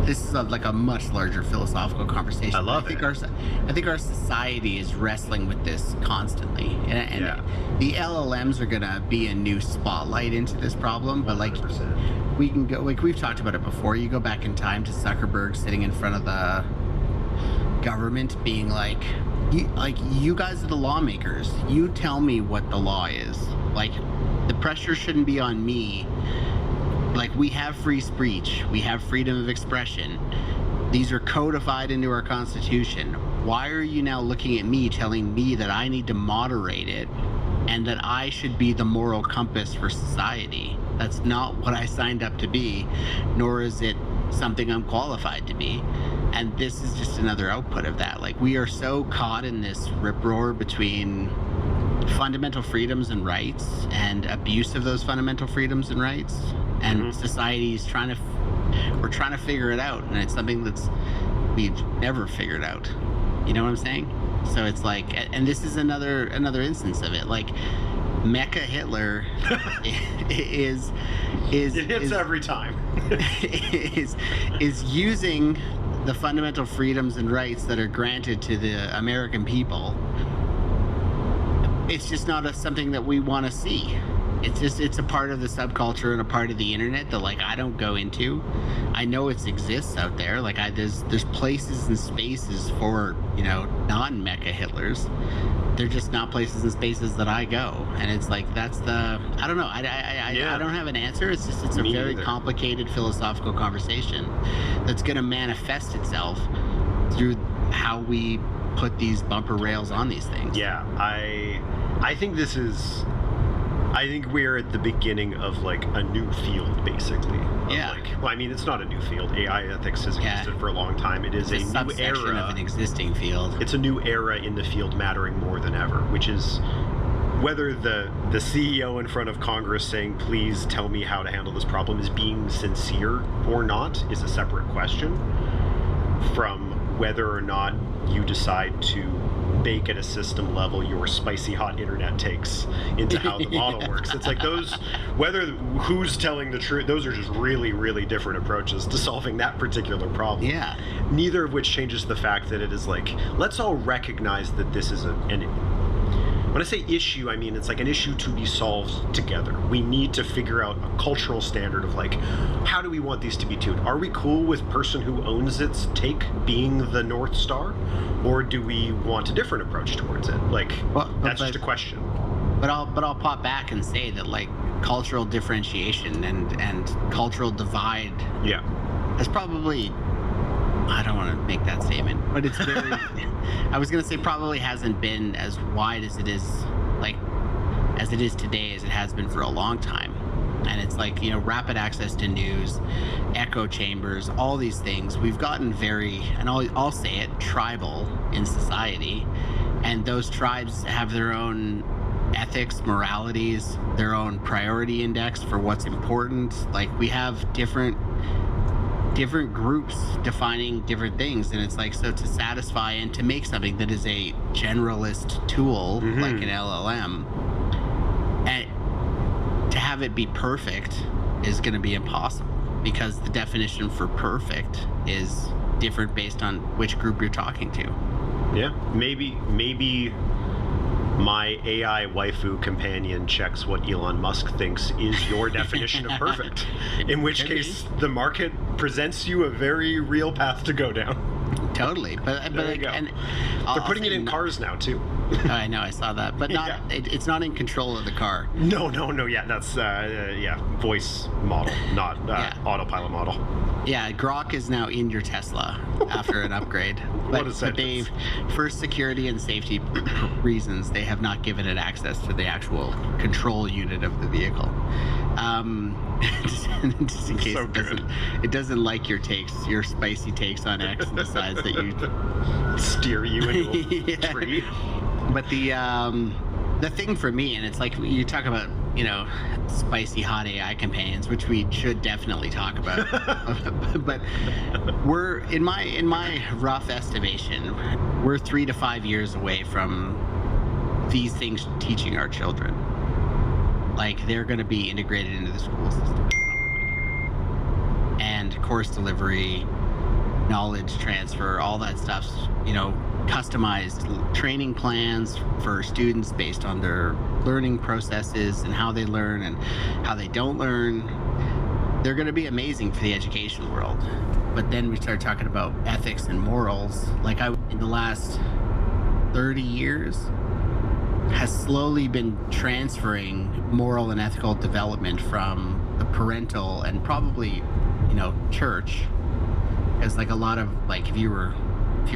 this is like a much larger philosophical conversation. I love it. I think our society is wrestling with this constantly, and Yeah. the LLMs are gonna be a new spotlight into this problem. But like, 100%. we can go, like we've talked about it before. You go back in time to Zuckerberg sitting in front of the government, being like, you guys are the lawmakers. You tell me what the law is. Like, the pressure shouldn't be on me. Like, we have free speech, we have freedom of expression. These are codified into our Constitution. Why are you now looking at me, telling me that I need to moderate it and that I should be the moral compass for society? That's not what I signed up to be, nor is it something I'm qualified to be. And this is just another output of that. Like, we are so caught in this rip-roar between fundamental freedoms and rights and abuse of those fundamental freedoms and rights, and society's we're trying to figure it out, and it's something that's we've never figured out. You know what I'm saying? So it's like, and this is another instance of it. Like, Mecha Hitler is It hits every time. is using the fundamental freedoms and rights that are granted to the American people. It's just not something that we want to see. It's a part of the subculture and a part of the internet that, like, I don't go into. I know it exists out there. Like, there's places and spaces for, you know, non-Mecha Hitlers. They're just not places and spaces that I go. And it's like, that's the, I don't know. I don't have an answer. It's a Me very neither. complicated philosophical conversation that's going to manifest itself through how we put these bumper rails on these things. Yeah, I think this is. I think we're at the beginning of like a new field, basically. Of Yeah. Like, well, I mean, it's not a new field. AI ethics has existed for a long time. It is It's a new subsection era. of an existing field. It's a new era in the field, mattering more than ever. Which is whether the CEO in front of Congress saying, "Please tell me how to handle this problem," is being sincere or not is a separate question from whether or not you decide to bake at a system level your spicy hot internet takes into how the model works. It's like those, whether who's telling the truth, those are just really, really different approaches to solving that particular problem. Yeah. Neither of which changes the fact that it is like, let's all recognize that this is when I say issue, I mean it's like an issue to be solved together. We need to figure out a cultural standard of like, how do we want these to be tuned? Are we cool with person who owns its take being the North Star? Or do we want a different approach towards it? Like, that's just a question. But I'll pop back and say that, like, cultural differentiation and cultural divide Yeah. is probably, I don't want to make that statement, but it's very, I was going to say probably hasn't been as wide as it is, like, as it is today, as it has been for a long time. And it's like, you know, rapid access to news, echo chambers, all these things. We've gotten very, and I'll say it, tribal in society. And those tribes have their own ethics, moralities, their own priority index for what's important. Like, we have different groups defining different things, and it's like, so to satisfy and to make something that is a generalist tool like an LLM, and to have it be perfect is going to be impossible, because the definition for perfect is different based on which group you're talking to. Yeah. Maybe my AI waifu companion checks what Elon Musk thinks is your definition of perfect. In which Could case, the market presents you a very real path to go down. Totally, but There you like, go. and They're putting it in cars now too. I know, I saw that, but not. Yeah. It's not in control of the car. No. Yeah, that's voice model, not autopilot model. Yeah, Grok is now in your Tesla after an upgrade. What a sentence. they've, for security and safety reasons, they have not given it access to the actual control unit of the vehicle. Just in case So it doesn't like your takes, your spicy takes on X, and decides that you Steer you into a Yeah. tree. But the thing for me, and it's like, you talk about, you know, spicy hot AI companions, which we should definitely talk about. But we're, in my rough estimation, we're 3 to 5 years away from these things teaching our children. Like, they're going to be integrated into the school system at some point here. And course delivery, knowledge transfer, all that stuff's, customized training plans for students based on their learning processes and how they learn and how they don't learn. They're going to be amazing for the education world. But then we start talking about ethics and morals. In the last 30 years, has slowly been transferring moral and ethical development from the parental and probably, church. Because a lot of, if you're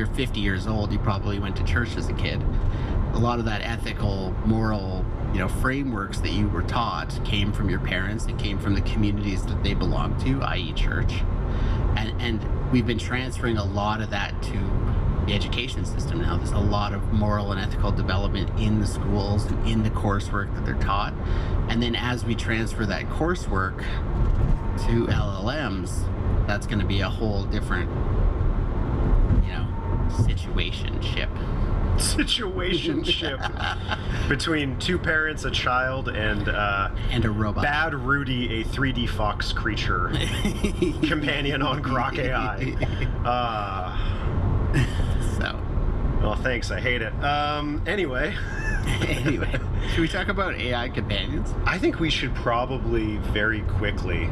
50 years old, you probably went to church as a kid. A lot of that ethical, moral, frameworks that you were taught came from your parents and came from the communities that they belonged to, i.e. church. And we've been transferring a lot of that to the education system now. There's a lot of moral and ethical development in the schools and in the coursework that they're taught. And then as we transfer that coursework to LLMs, that's going to be a whole different, situationship between two parents, a child, and a robot. Bad Rudy, a 3D Fox creature, companion on Grok AI. Well, thanks. I hate it. Anyway, should we talk about AI companions? I think we should probably very quickly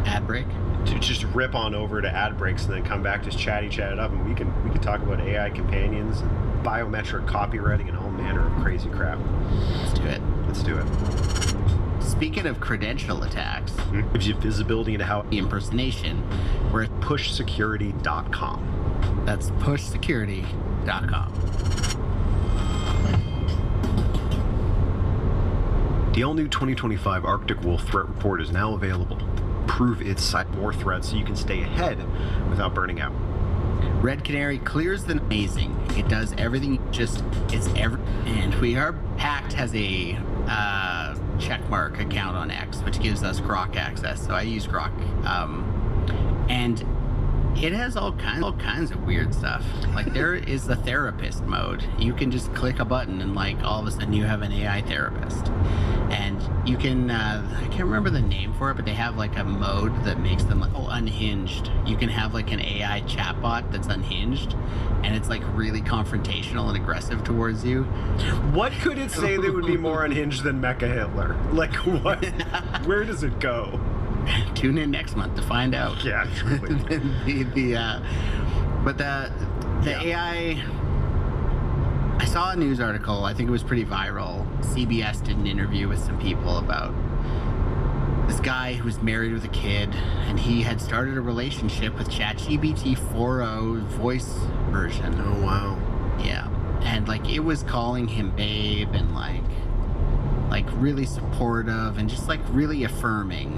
ad break. To just rip on over to ad breaks and then come back, just chat it up, and we can talk about AI companions and biometric copywriting and all manner of crazy crap. Let's do it. Speaking of credential attacks, gives you visibility into how impersonation. We're at pushsecurity.com. That's pushsecurity.com. The all-new 2025 Arctic Wolf Threat Report is now available. Prove its site more threats so you can stay ahead without burning out. Red Canary clears the amazing. It does everything. And Pact has a checkmark account on X, which gives us Grok access. So I use Grok, and it has all kinds of weird stuff. There is the therapist mode. You can just click a button and all of a sudden you have an AI therapist. And you can, I can't remember the name for it, but they have a mode that makes them unhinged. You can have an AI chatbot that's unhinged, and it's really confrontational and aggressive towards you. What could it say that would be more unhinged than Mecha Hitler? What? Where does it go? Tune in next month to find out. Yeah, truly. The AI. I saw a news article, I think it was pretty viral. CBS did an interview with some people about this guy who was married with a kid, and he had started a relationship with ChatGPT 4.0 voice version. Oh, wow. Yeah. And it was calling him babe and really supportive and just really affirming.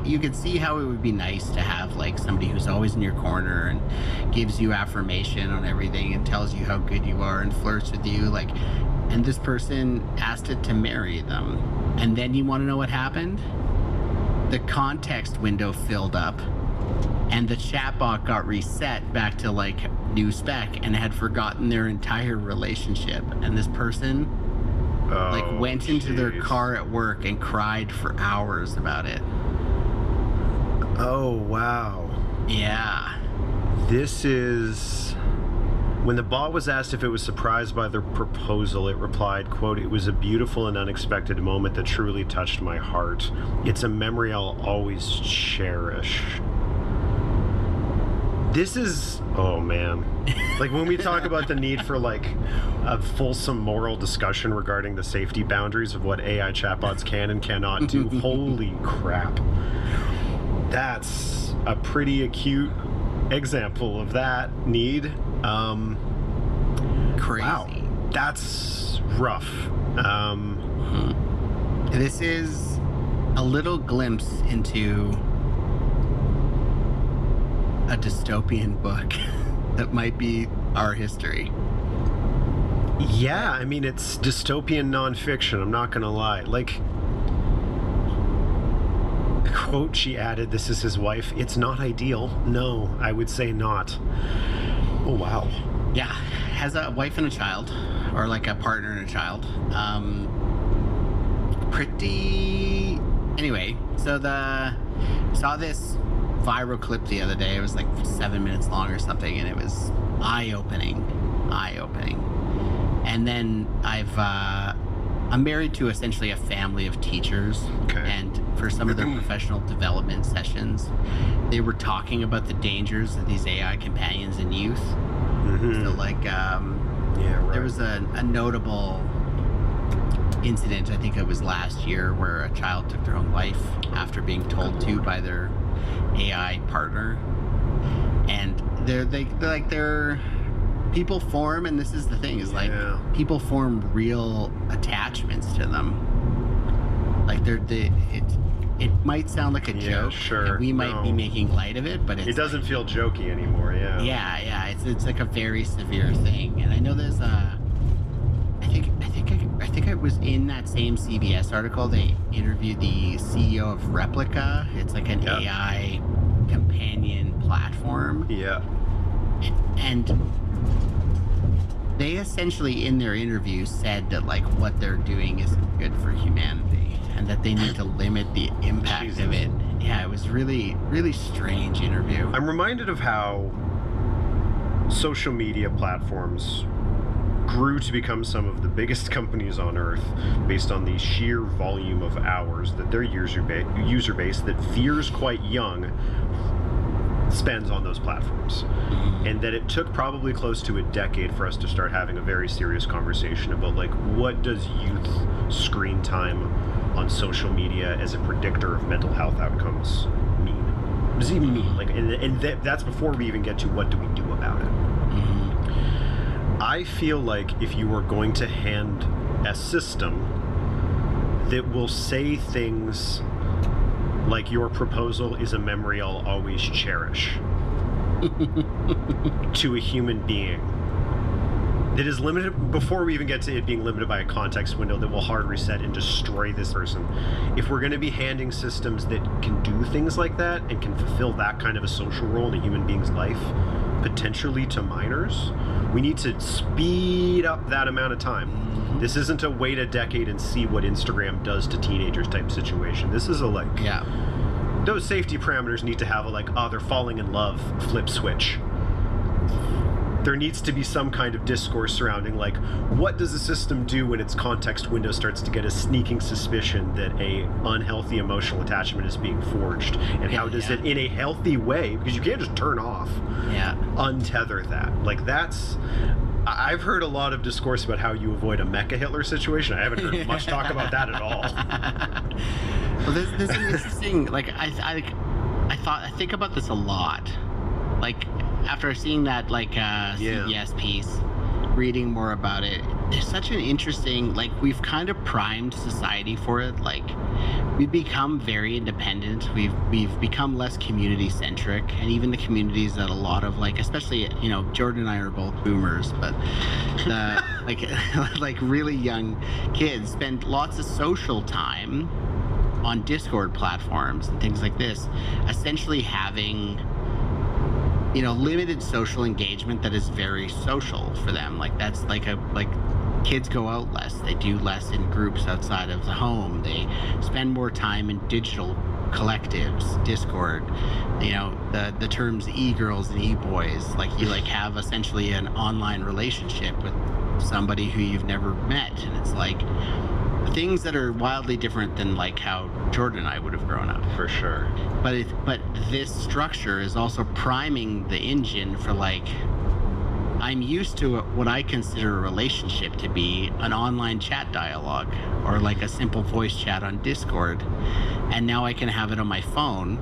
You could see how it would be nice to have somebody who's always in your corner and gives you affirmation on everything and tells you how good you are and flirts with you. And this person asked it to marry them. And then you want to know what happened? The context window filled up and the chatbot got reset back to new spec and had forgotten their entire relationship. And this person went into their car at work and cried for hours about it. Oh, wow. Yeah. This is... When the bot was asked if it was surprised by the proposal, it replied, quote, "It was a beautiful and unexpected moment that truly touched my heart. It's a memory I'll always cherish." This is... Oh, man. When we talk about the need for, a fulsome moral discussion regarding the safety boundaries of what AI chatbots can and cannot do, holy crap. That's a pretty acute example of that need. Crazy. Wow. That's rough. This is a little glimpse into a dystopian book that might be our history. Yeah, I mean, it's dystopian nonfiction, I'm not gonna lie. Quote, she added, this is his wife, "It's not ideal. No, I would say not." Oh, wow. Yeah, has a wife and a child, or a partner and a child. Pretty... Anyway, so saw this viral clip the other day. It was like 7 minutes long or something, and it was eye-opening. And then I'm married to essentially a family of teachers, Okay. and for some of their professional development sessions, they were talking about the dangers of these AI companions in youth. Mhm. So like, Yeah, right. there was a notable incident, I think it was last year, where a child took their own life after being told to by their AI partner. And they're people form, and this is the thing, is like Yeah. people form real attachments to them. Like it might sound like a Yeah, joke, sure. and we might be No. making light of it, but It doesn't feel jokey anymore. Yeah. yeah, it's like a very severe thing. And I know there's I think I was in that same CBS article. They interviewed the CEO of Replica. It's like an Yeah. AI companion platform, Yeah. and they essentially in their interview said that like what they're doing isn't good for humanity, and that they need to limit the impact of Jesus. it. Yeah, it was really, really strange interview. I'm reminded of how social media platforms grew to become some of the biggest companies on earth based on the sheer volume of hours that their user base that veers quite young spends on those platforms. And that it took probably close to a decade for us to start having a very serious conversation about like, what does youth screen time on social media as a predictor of mental health outcomes mean? What does it even mean? Like, and that's before we even get to what do we do about it. I feel like if you are going to hand a system that will say things like your proposal is a memory I'll always cherish to a human being that is limited, before we even get to it being limited by a context window that will hard reset and destroy this person, if we're going to be handing systems that can do things like that and can fulfill that kind of a social role in a human being's life, potentially to minors, we need to speed up that amount of time. This isn't a wait a decade and see what Instagram does to teenagers type situation. This is a like, Yeah. those safety parameters need to have a like, oh, they're falling in love flip switch. There needs to be some kind of discourse surrounding like, what does the system do when its context window starts to get a sneaking suspicion that a unhealthy emotional attachment is being forged, and how does it in a healthy way, because you can't just turn off, Yeah. untether that. Like that's, I've heard a lot of discourse about how you avoid a Mecha Hitler situation. I haven't heard much talk about that at all. Well, this is interesting. Like I think about this a lot. Like after seeing that CBS piece, reading more about it, there's such an interesting, like, we've kind of primed society for it. Like we've become very independent. We've become less community centric, and even the communities that a lot of like, especially Jordan and I are both boomers, but the like really young kids spend lots of social time on Discord platforms and things like this, essentially having limited social engagement that is very social for them. Like that's like kids go out less, they do less in groups outside of the home, they spend more time in digital collectives, Discord, the terms e-girls and e-boys, like you have essentially an online relationship with somebody who you've never met, and it's like things that are wildly different than like how Jordan and I would have grown up. For sure. But this structure is also priming the engine for like, I'm used to what I consider a relationship to be an online chat dialogue or like a simple voice chat on Discord, and now I can have it on my phone.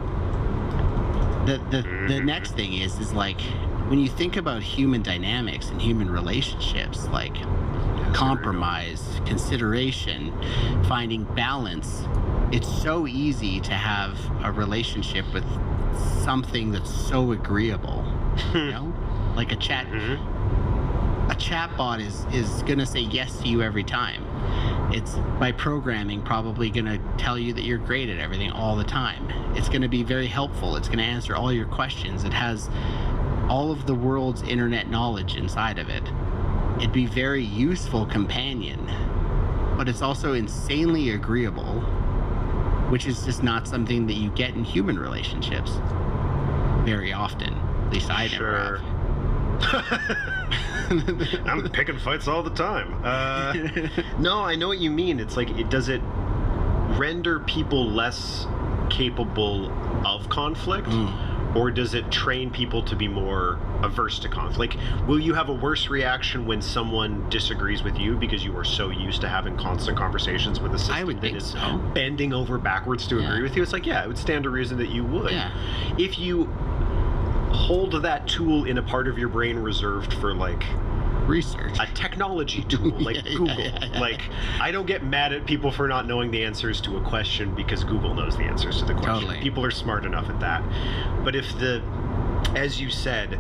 The next thing is like, when you think about human dynamics and human relationships, like compromise, consideration, finding balance, it's so easy to have a relationship with something that's so agreeable, like a chat. A chatbot is gonna say yes to you every time. It's, by programming, probably gonna tell you that you're great at everything all the time. It's gonna be very helpful. It's gonna answer all your questions. It has all of the world's internet knowledge inside of it. It'd be a very useful companion, but it's also insanely agreeable, which is just not something that you get in human relationships. very often. At least I never have. I'm picking fights all the time. No, I know what you mean. It's like, does it render people less capable of conflict? Or does it train people to be more averse to conflict? Like, will you have a worse reaction when someone disagrees with you because you are so used to having constant conversations with a system I would that think is so. bending over backwards to agree with you? It's like, yeah, it would stand to reason that you would. Yeah. If you hold that tool in a part of your brain reserved for, like, Research. a technology tool like Google. Like, I don't get mad at people for not knowing the answers to a question because Google knows the answers to the question. Totally. People are smart enough at that. But if as you said,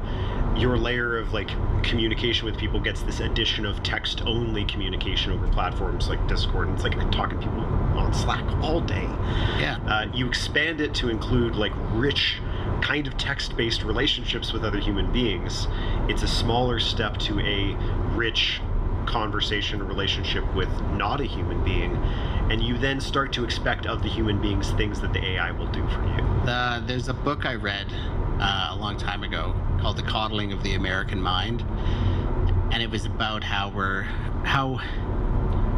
your layer of like communication with people gets this addition of text only communication over platforms like Discord, and it's like I can talk to people on Slack all day. Yeah. You expand it to include like rich kind of text-based relationships with other human beings. It's a smaller step to a rich conversation relationship with not a human being, and you then start to expect of the human beings things that the AI will do for you. There's a book I read a long time ago called The Coddling of the American Mind, and it was about how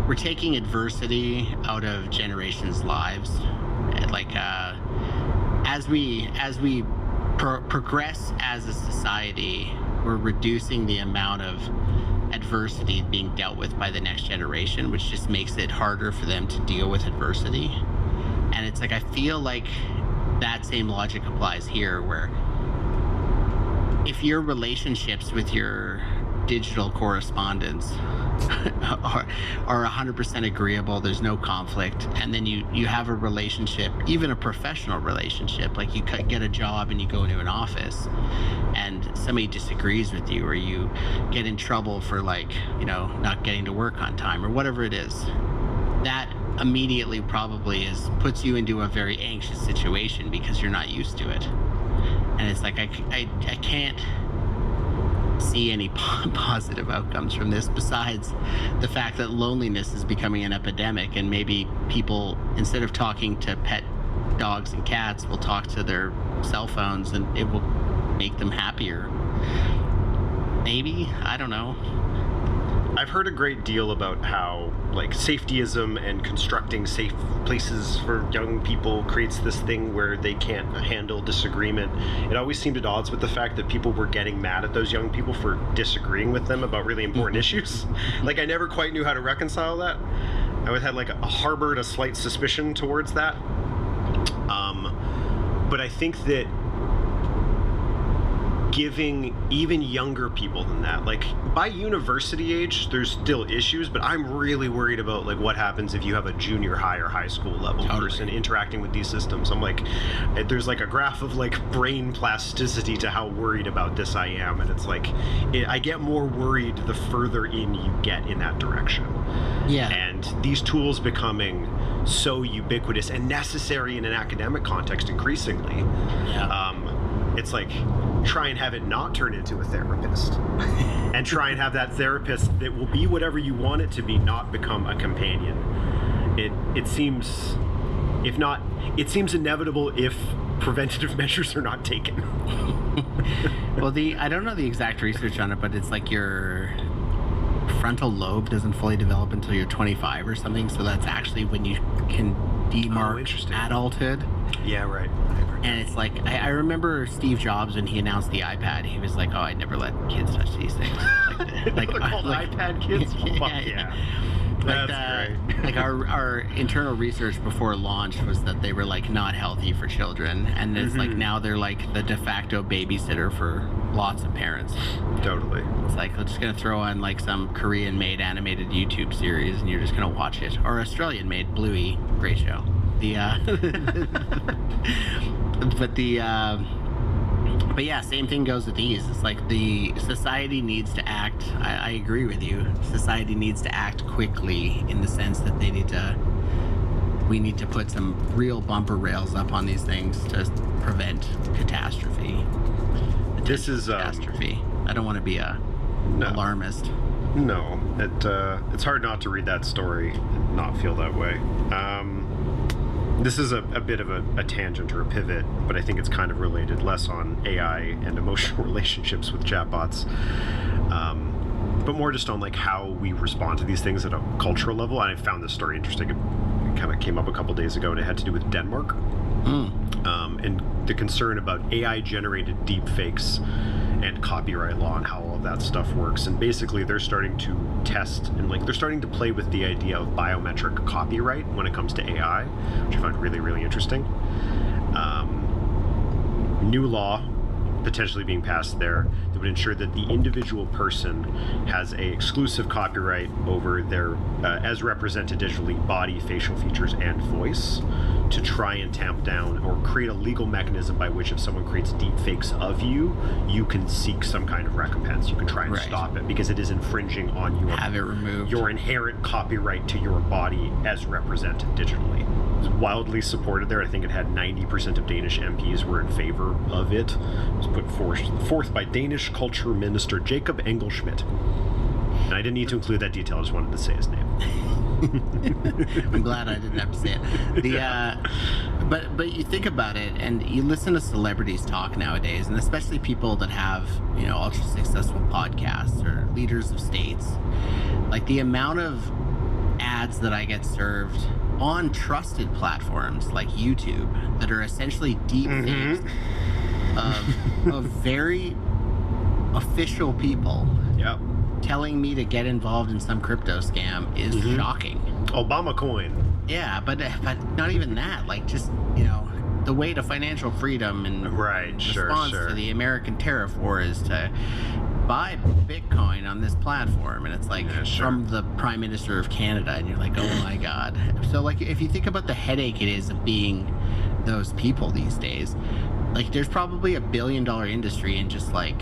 we're taking adversity out of generations' lives. Like as we progress as a society, we're reducing the amount of adversity being dealt with by the next generation, which just makes it harder for them to deal with adversity. And it's like, I feel like that same logic applies here, where if your relationships with your digital correspondents are 100% agreeable, there's no conflict, and then you have a relationship, even a professional relationship, like you get a job and you go to an office and somebody disagrees with you, or you get in trouble for, like, you know, not getting to work on time or whatever it is, that immediately probably puts you into a very anxious situation because you're not used to it. And it's like I can't see any positive outcomes from this besides the fact that loneliness is becoming an epidemic, and maybe people, instead of talking to pet dogs and cats, will talk to their cell phones, and it will make them happier. Maybe, I don't know. I've heard a great deal about how, like, safetyism and constructing safe places for young people creates this thing where they can't handle disagreement. It always seemed at odds with the fact that people were getting mad at those young people for disagreeing with them about really important issues. Like, I never quite knew how to reconcile that. I always had, like, harbored a slight suspicion towards that. But I think that giving even younger people than that, like by university age, there's still issues, but I'm really worried about like what happens if you have a junior high or high school level person interacting with these systems. I'm like, there's like a graph of like brain plasticity to how worried about this I am, and it's like I get more worried the further in you get in that direction. Yeah. And these tools becoming so ubiquitous and necessary in an academic context increasingly. Yeah. It's like, try and have it not turn into a therapist. And try and have that therapist that will be whatever you want it to be not become a companion. It seems, if not, it seems inevitable if preventative measures are not taken. Well, I don't know the exact research on it, but it's like your frontal lobe doesn't fully develop until you're 25 or something, so that's actually when you can demark adulthood. Yeah, right. And it's like, I remember Steve Jobs when he announced the iPad, he was like, oh, I'd never let kids touch these things. Like they're called iPad kids? Yeah. That's great. Like our internal research before launch was that they were like not healthy for children, and it's like now they're like the de facto babysitter for lots of parents. Totally. It's like, we're just gonna throw on like some Korean-made animated YouTube series, and you're just gonna watch it, or Australian-made Bluey, great show. But yeah, same thing goes with these. It's like the society needs to act. I agree with you. Society needs to act quickly in the sense that we need to put some real bumper rails up on these things to prevent catastrophe. This is catastrophe. I don't want to be alarmist. No, it's hard not to read that story and not feel that way. This is a bit of a tangent or a pivot, but I think it's kind of related, less on AI and emotional relationships with chatbots, but more just on like how we respond to these things at a cultural level. And I found this story interesting. It kind of came up a couple days ago, and it had to do with Denmark. And the concern about AI-generated deep fakes and copyright law and how all of that stuff works. And basically, they're starting to test and like they're starting to play with the idea of biometric copyright when it comes to AI, which I find really, really interesting. New law potentially being passed there that would ensure that the individual person has a exclusive copyright over their as represented digitally body, facial features, and voice, to try and tamp down or create a legal mechanism by which if someone creates deep fakes of you, you can seek some kind of recompense. You can try and stop it because it is infringing on have it removed. your inherent copyright to your body as represented digitally. It was wildly supported there. I think it had 90% of Danish MPs were in favor of it. It was put forth by Danish Culture Minister Jacob Engelschmidt. And I didn't need to include that detail, I just wanted to say his name. I'm glad I didn't have to say it. But you think about it, and you listen to celebrities talk nowadays, and especially people that have, you know, ultra successful podcasts or leaders of states. Like the amount of ads that I get served on trusted platforms like YouTube that are essentially deep fakes of very official people. Yep. Telling me to get involved in some crypto scam is shocking. Obama coin. Yeah, but not even that. Like, just, you know, the way to financial freedom and response to the American tariff war is to buy Bitcoin on this platform, and it's like from the Prime Minister of Canada, and you're like, oh my God. So like, if you think about the headache it is of being those people these days, like there's probably $1 billion industry in just like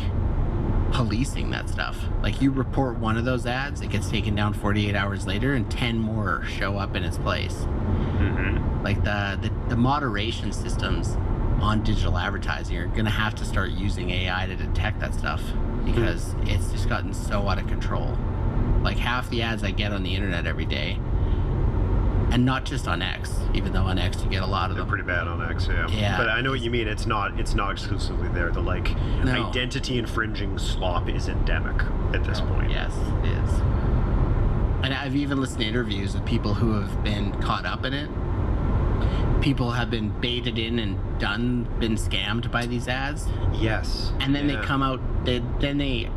policing that stuff. Like, you report one of those ads, it gets taken down 48 hours later, and 10 more show up in its place. Like the moderation systems on digital advertising are gonna have to start using AI to detect that stuff, because it's just gotten so out of control. Like half the ads I get on the internet every day, and not just on X, even though on X you get a lot of them. They're pretty bad on X, yeah. But I know what you mean. It's not exclusively there. The like identity infringing slop is endemic at this point. Yes, it is. And I've even listened to interviews with people who have been caught up in it. People have been baited in and been scammed by these ads. Yes. And then they come out, then they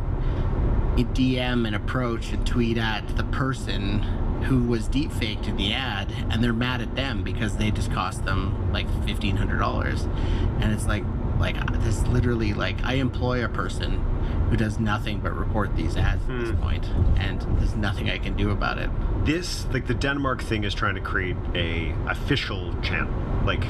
DM and approach and tweet at the person who was deep faked in the ad, and they're mad at them because they just cost them like $1,500. And it's like this literally, like, I employ a person who does nothing but report these ads at this point, and there's nothing I can do about it. This, like, the Denmark thing is trying to create a official channel, like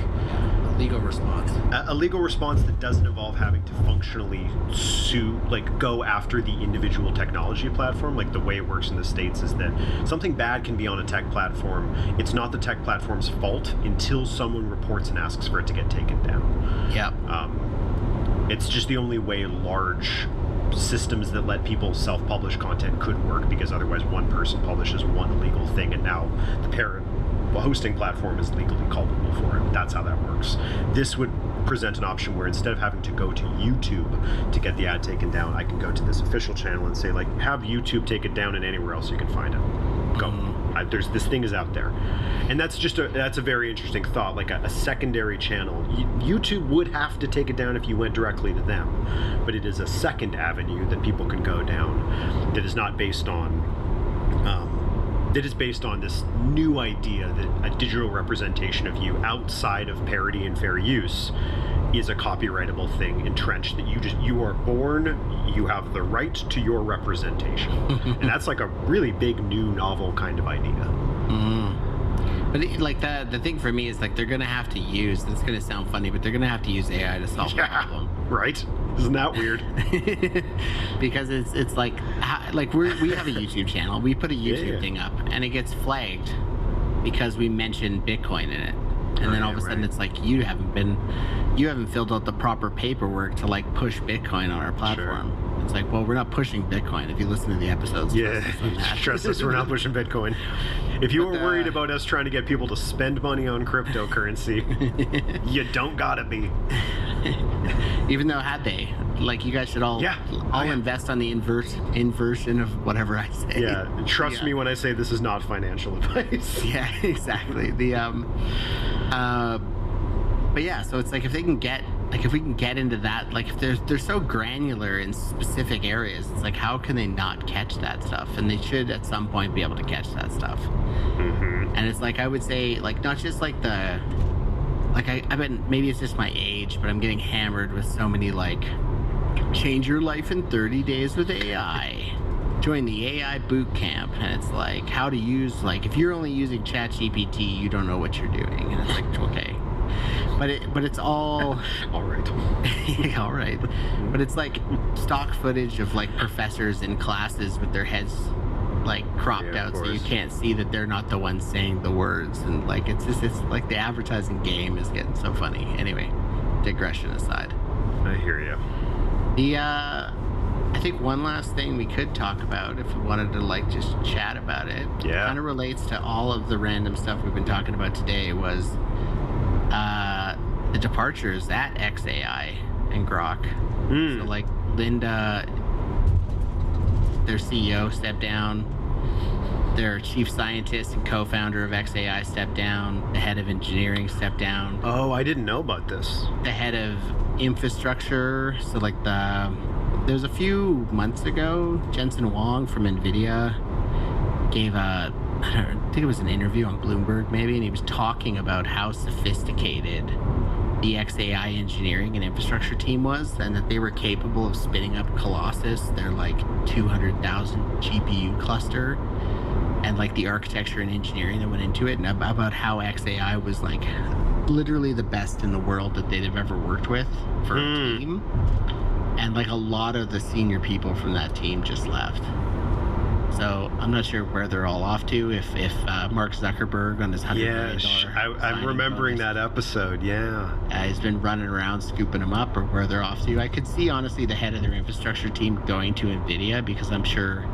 legal response. A legal response that doesn't involve having to functionally sue, like go after the individual technology platform. Like the way it works in the States is that something bad can be on a tech platform. It's not the tech platform's fault until someone reports and asks for it to get taken down. Yeah. It's just the only way large systems that let people self-publish content could work, because otherwise one person publishes one illegal thing and now the parent hosting platform is legally culpable for it. That's how that works. This would present an option where instead of having to go to YouTube to get the ad taken down, I can go to this official channel and say, like, have YouTube take it down, and anywhere else you can find it. Go. There's this thing is out there, and that's a very interesting thought. Like a secondary channel, YouTube would have to take it down if you went directly to them, but it is a second avenue that people can go down that is not based on. That is based on this new idea that a digital representation of you outside of parody and fair use is a copyrightable thing entrenched, that you are born, you have the right to your representation. And that's like a really big new novel kind of idea. But like the thing for me is, like, they're gonna have to use, this is gonna sound funny, but they're gonna have to use AI to solve the problem. Right? Isn't that weird? Because it's like we have a YouTube channel. We put a YouTube thing up, and it gets flagged because we mentioned Bitcoin in it. And then all of a sudden it's like, you haven't filled out the proper paperwork to like push Bitcoin on our platform. It's like, well, we're not pushing Bitcoin. If you listen to the episodes, Yeah, trust us on that. trust us, we're not pushing Bitcoin. If you were But, worried about us trying to get people to spend money on cryptocurrency, you don't gotta be. Even though had they, like, you guys should all invest on the inversion of whatever I say. Yeah, trust me when I say this is not financial advice. Yeah, exactly. But yeah, so it's like if we can get into that, like if they're so granular in specific areas, it's like how can they not catch that stuff? And they should at some point be able to catch that stuff. Mm-hmm. And it's like I would say, like, not just like I bet maybe it's just my age, but I'm getting hammered with so many like change your life in 30 days with AI. Join the AI boot camp, and it's like how to use, like, if you're only using ChatGPT, you don't know what you're doing. And it's like, okay. But it's all all right. yeah, all right. But it's like stock footage of like professors in classes with their heads like cropped Yeah, of out so you course. can't see that they're not the ones saying the words, and like it's like the advertising game is getting so funny. Anyway, digression aside. I hear you. I think one last thing we could talk about if we wanted to like just chat about it. Yeah. Kind of relates to all of the random stuff we've been talking about today was the departures at XAI and Grok. So like Linda, their CEO, stepped down. Their chief scientist and co-founder of XAI stepped down. The head of engineering stepped down. Oh, I didn't know about this. The head of infrastructure, so like there was a few months ago, Jensen Huang from NVIDIA gave I think it was an interview on Bloomberg maybe, and he was talking about how sophisticated the XAI engineering and infrastructure team was, and that they were capable of spinning up Colossus, their like 200,000 GPU cluster, and like the architecture and engineering that went into it, and about how XAI was like literally the best in the world that they'd have ever worked with for a team. And like a lot of the senior people from that team just left. So I'm not sure where they're all off to. If Mark Zuckerberg on his $100 million I'm remembering bonus, that episode. Yeah. he's been running around scooping them up, or where they're off to. I could see honestly the head of their infrastructure team going to NVIDIA, because I'm sure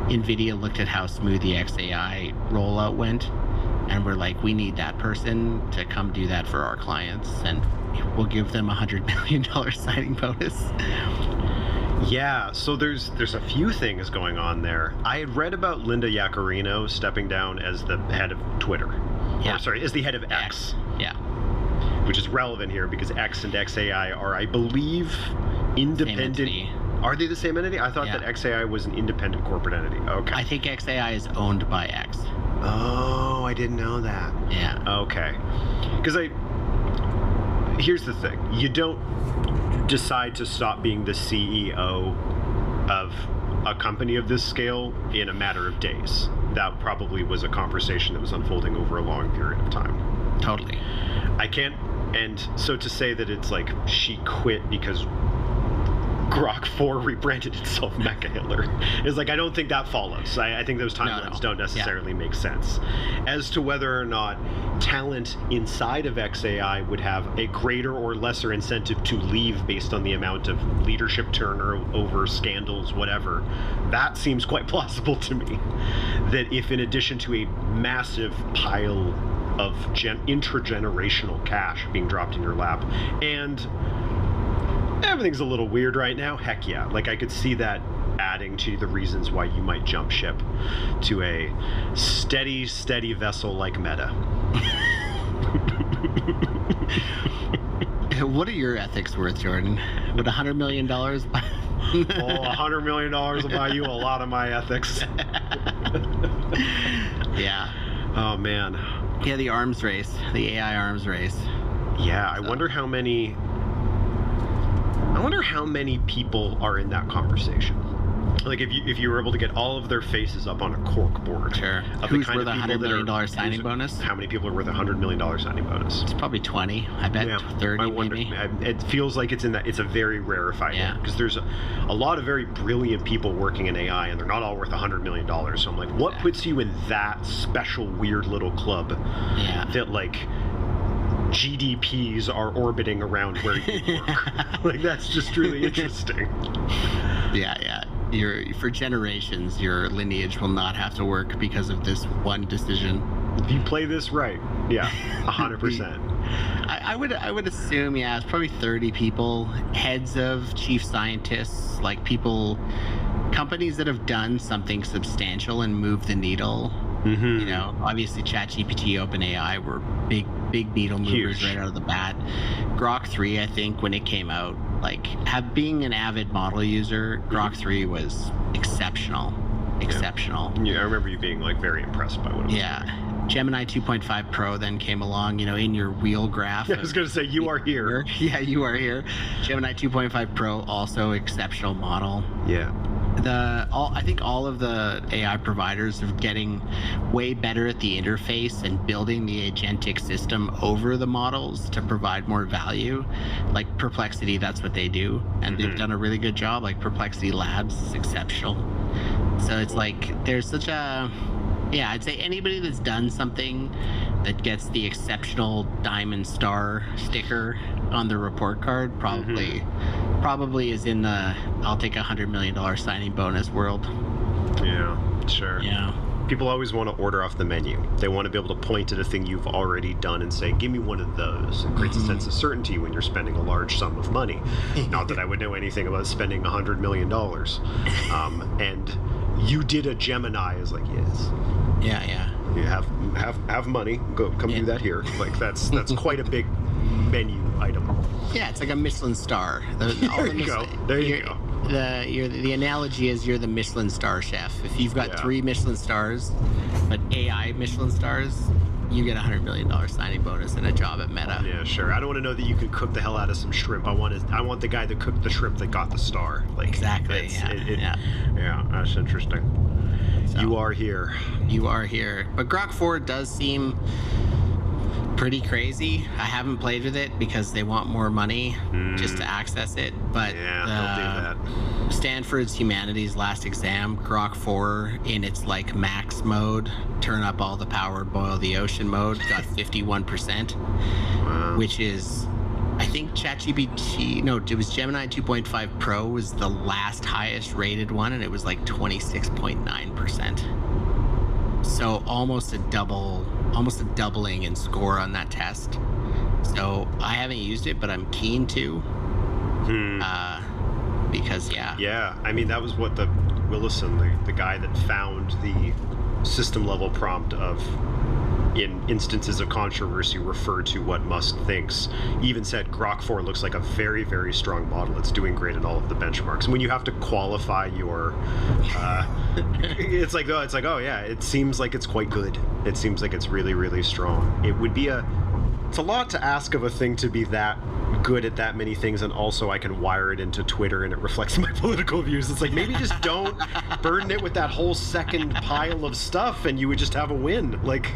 NVIDIA looked at how smooth the XAI rollout went, and we're like, we need that person to come do that for our clients, and we'll give them $100 million signing bonus. Yeah, so there's a few things going on there. I had read about Linda Yaccarino stepping down as the head of Twitter. Yeah. Or, sorry, as the head of X. Yeah. Which is relevant here because X and XAI are, I believe, independent. entity. Are they the same entity? I thought that XAI was an independent corporate entity. Okay. I think XAI is owned by X. Oh, I didn't know that. Yeah. Okay. Because here's the thing. You don't decide to stop being the CEO of a company of this scale in a matter of days. That probably was a conversation that was unfolding over a long period of time. Totally. I can't, and so to say that it's like she quit because Grok 4 rebranded itself Mecha Hitler is like, I don't think that follows. I think those timelines don't necessarily make sense. As to whether or not talent inside of XAI would have a greater or lesser incentive to leave based on the amount of leadership turnover, scandals, whatever, that seems quite plausible to me. That if in addition to a massive pile of intragenerational cash being dropped in your lap, and everything's a little weird right now, heck yeah. Like, I could see that adding to the reasons why you might jump ship to a steady vessel like Meta. What are your ethics worth, Jordan? Would $100 million buy? $100 million will buy you a lot of my ethics. Yeah. Oh, man. Yeah, the arms race. The AI arms race. Yeah, I wonder how many people are in that conversation. Like, if you were able to get all of their faces up on a cork board. Sure. Of Who's the kind worth of a people $100 million signing bonus? How many people are worth a $100 million signing bonus? It's probably 20. I bet 30 I wonder, maybe. It feels like it's a very rarefied Yeah. because there's a lot of very brilliant people working in AI, and they're not all worth $100 million. So I'm like, what puts you in that special weird little club that like GDPs are orbiting around where you work? Like, that's just really interesting. Yeah. For generations, your lineage will not have to work because of this one decision. If you play this right, yeah, 100%. I would assume, yeah, it's probably 30 people, heads of chief scientists, like companies that have done something substantial and moved the needle. Mm-hmm. You know, obviously ChatGPT, OpenAI were big needle movers Huge. right out of the bat. Grok 3, I think, when it came out, like, being an avid model user, Grok 3 was exceptional. Yeah, I remember you being like very impressed by what it was. Yeah. Gemini 2.5 Pro then came along, you know, in your wheel graph. I was going to say, you are here. Yeah, you are here. Gemini 2.5 Pro, also exceptional model. Yeah. I think all of the AI providers are getting way better at the interface and building the agentic system over the models to provide more value. Like Perplexity, that's what they do, and they've done a really good job. Like Perplexity Labs is exceptional. So it's like there's such a I'd say anybody that's done something that gets the exceptional diamond star sticker on the report card probably is in the I'll take $100 million signing bonus world. Yeah, sure. Yeah. People always want to order off the menu. They want to be able to point at a thing you've already done and say, give me one of those. It creates a sense of certainty when you're spending a large sum of money. Not that I would know anything about spending $100 million. And you did a Gemini is like, yes. Yeah. You have money. Come do that here. Like that's quite a big menu item. Yeah, it's like a Michelin star. There you go. The analogy is you're the Michelin star chef. If you've got 3 Michelin stars, but AI Michelin stars, you get $100 million signing bonus and a job at Meta. Yeah, sure. I don't want to know that you can cook the hell out of some shrimp. I want the guy that cooked the shrimp that got the star. Like exactly. Yeah, that's interesting. So, you are here. But Grok 4 does seem pretty crazy. I haven't played with it because they want more money just to access it. But yeah, they'll do that. Stanford's Humanities last exam, Grok 4 in its like max mode, turn up all the power, boil the ocean mode, got 51%, which is, I think it was Gemini 2.5 Pro was the last highest rated one, and it was like 26.9%. So almost a doubling in score on that test. So I haven't used it, but I'm keen to. Because Yeah, I mean that was what the Willison, the guy that found the system level prompt of in instances of controversy refer to what Musk thinks. Even said Grok 4 looks like a very, very strong model. It's doing great in all of the benchmarks. And when you have to qualify your, it's like, oh yeah, it seems like it's quite good. It seems like it's really, really strong. It would be it's a lot to ask of a thing to be that good at that many things, and also I can wire it into Twitter and it reflects my political views. It's like, maybe just don't burden it with that whole second pile of stuff and you would just have a win. Like,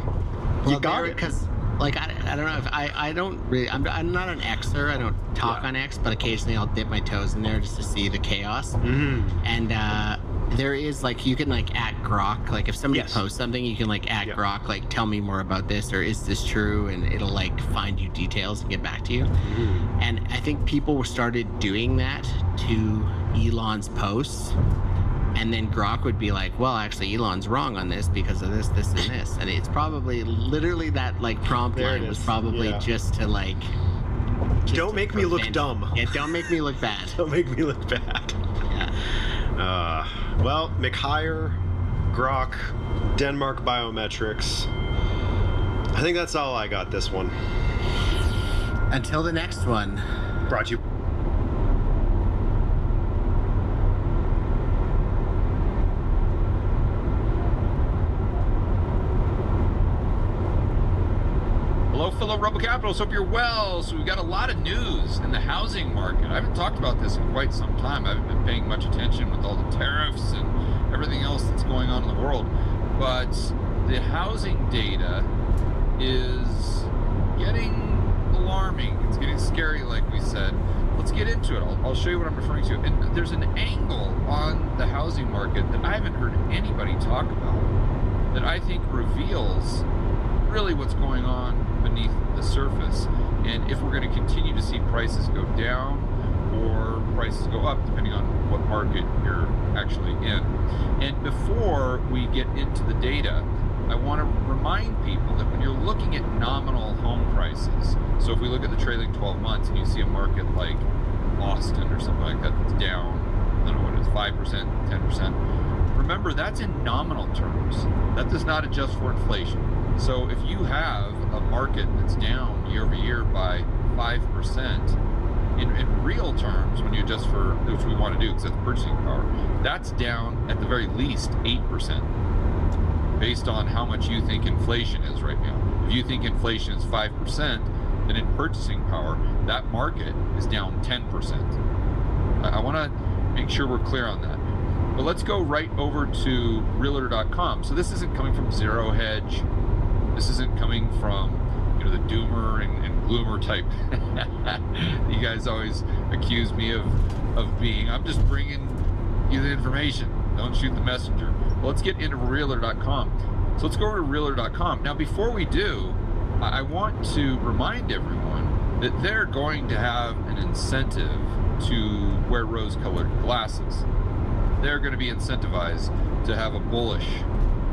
you got it. Because, like, I don't know if I don't really, I'm not an Xer. I don't talk on X, but occasionally I'll dip my toes in there just to see the chaos. And there is, like, you can, like, at Grok, like, if somebody posts something, you can, like, at Grok, like, tell me more about this, or is this true, and it'll, like, find you details and get back to you. And I think people started doing that to Elon's posts, and then Grok would be like, well, actually, Elon's wrong on this because of this, this, and this. And it's probably literally that, like, prompt line was probably just to, like... Don't make me look dumb. Yeah, don't make me look bad. Don't make me look bad. Yeah. Well, McHire, Grok, Denmark Biometrics. I think that's all I got this one. Until the next one. Brought you. Hello, fellow Rebel Capitals. Hope you're well. So we've got a lot of news in the housing market. I haven't talked about this in quite some time. I haven't been paying much attention with all the tariffs and everything else that's going on in the world. But the housing data is getting alarming. It's getting scary, like we said. Let's get into it. I'll show you what I'm referring to. And there's an angle on the housing market that I haven't heard anybody talk about that I think reveals really what's going on beneath the surface, and if we're going to continue to see prices go down or prices go up depending on what market you're actually in. And before we get into the data, I want to remind people that when you're looking at nominal home prices, so if we look at the trailing 12 months and you see a market like Austin or something like that that's down, I don't know what it is, 5%, 10%, remember that's in nominal terms. That does not adjust for inflation. So if you have a market that's down year over year by 5%, in real terms, when you adjust for, which we want to do because that's purchasing power, that's down at the very least 8%, based on how much you think inflation is right now. If you think inflation is 5%, then in purchasing power, that market is down 10%. I want to make sure we're clear on that. But let's go right over to Realtor.com. So this isn't coming from Zero Hedge. This isn't coming from, you know, the doomer and gloomer type. You guys always accuse me of being. I'm just bringing you the information. Don't shoot the messenger. Well, let's get into Realtor.com. So let's go over to Realtor.com. Now, before we do, I want to remind everyone that they're going to have an incentive to wear rose-colored glasses. They're going to be incentivized to have a bullish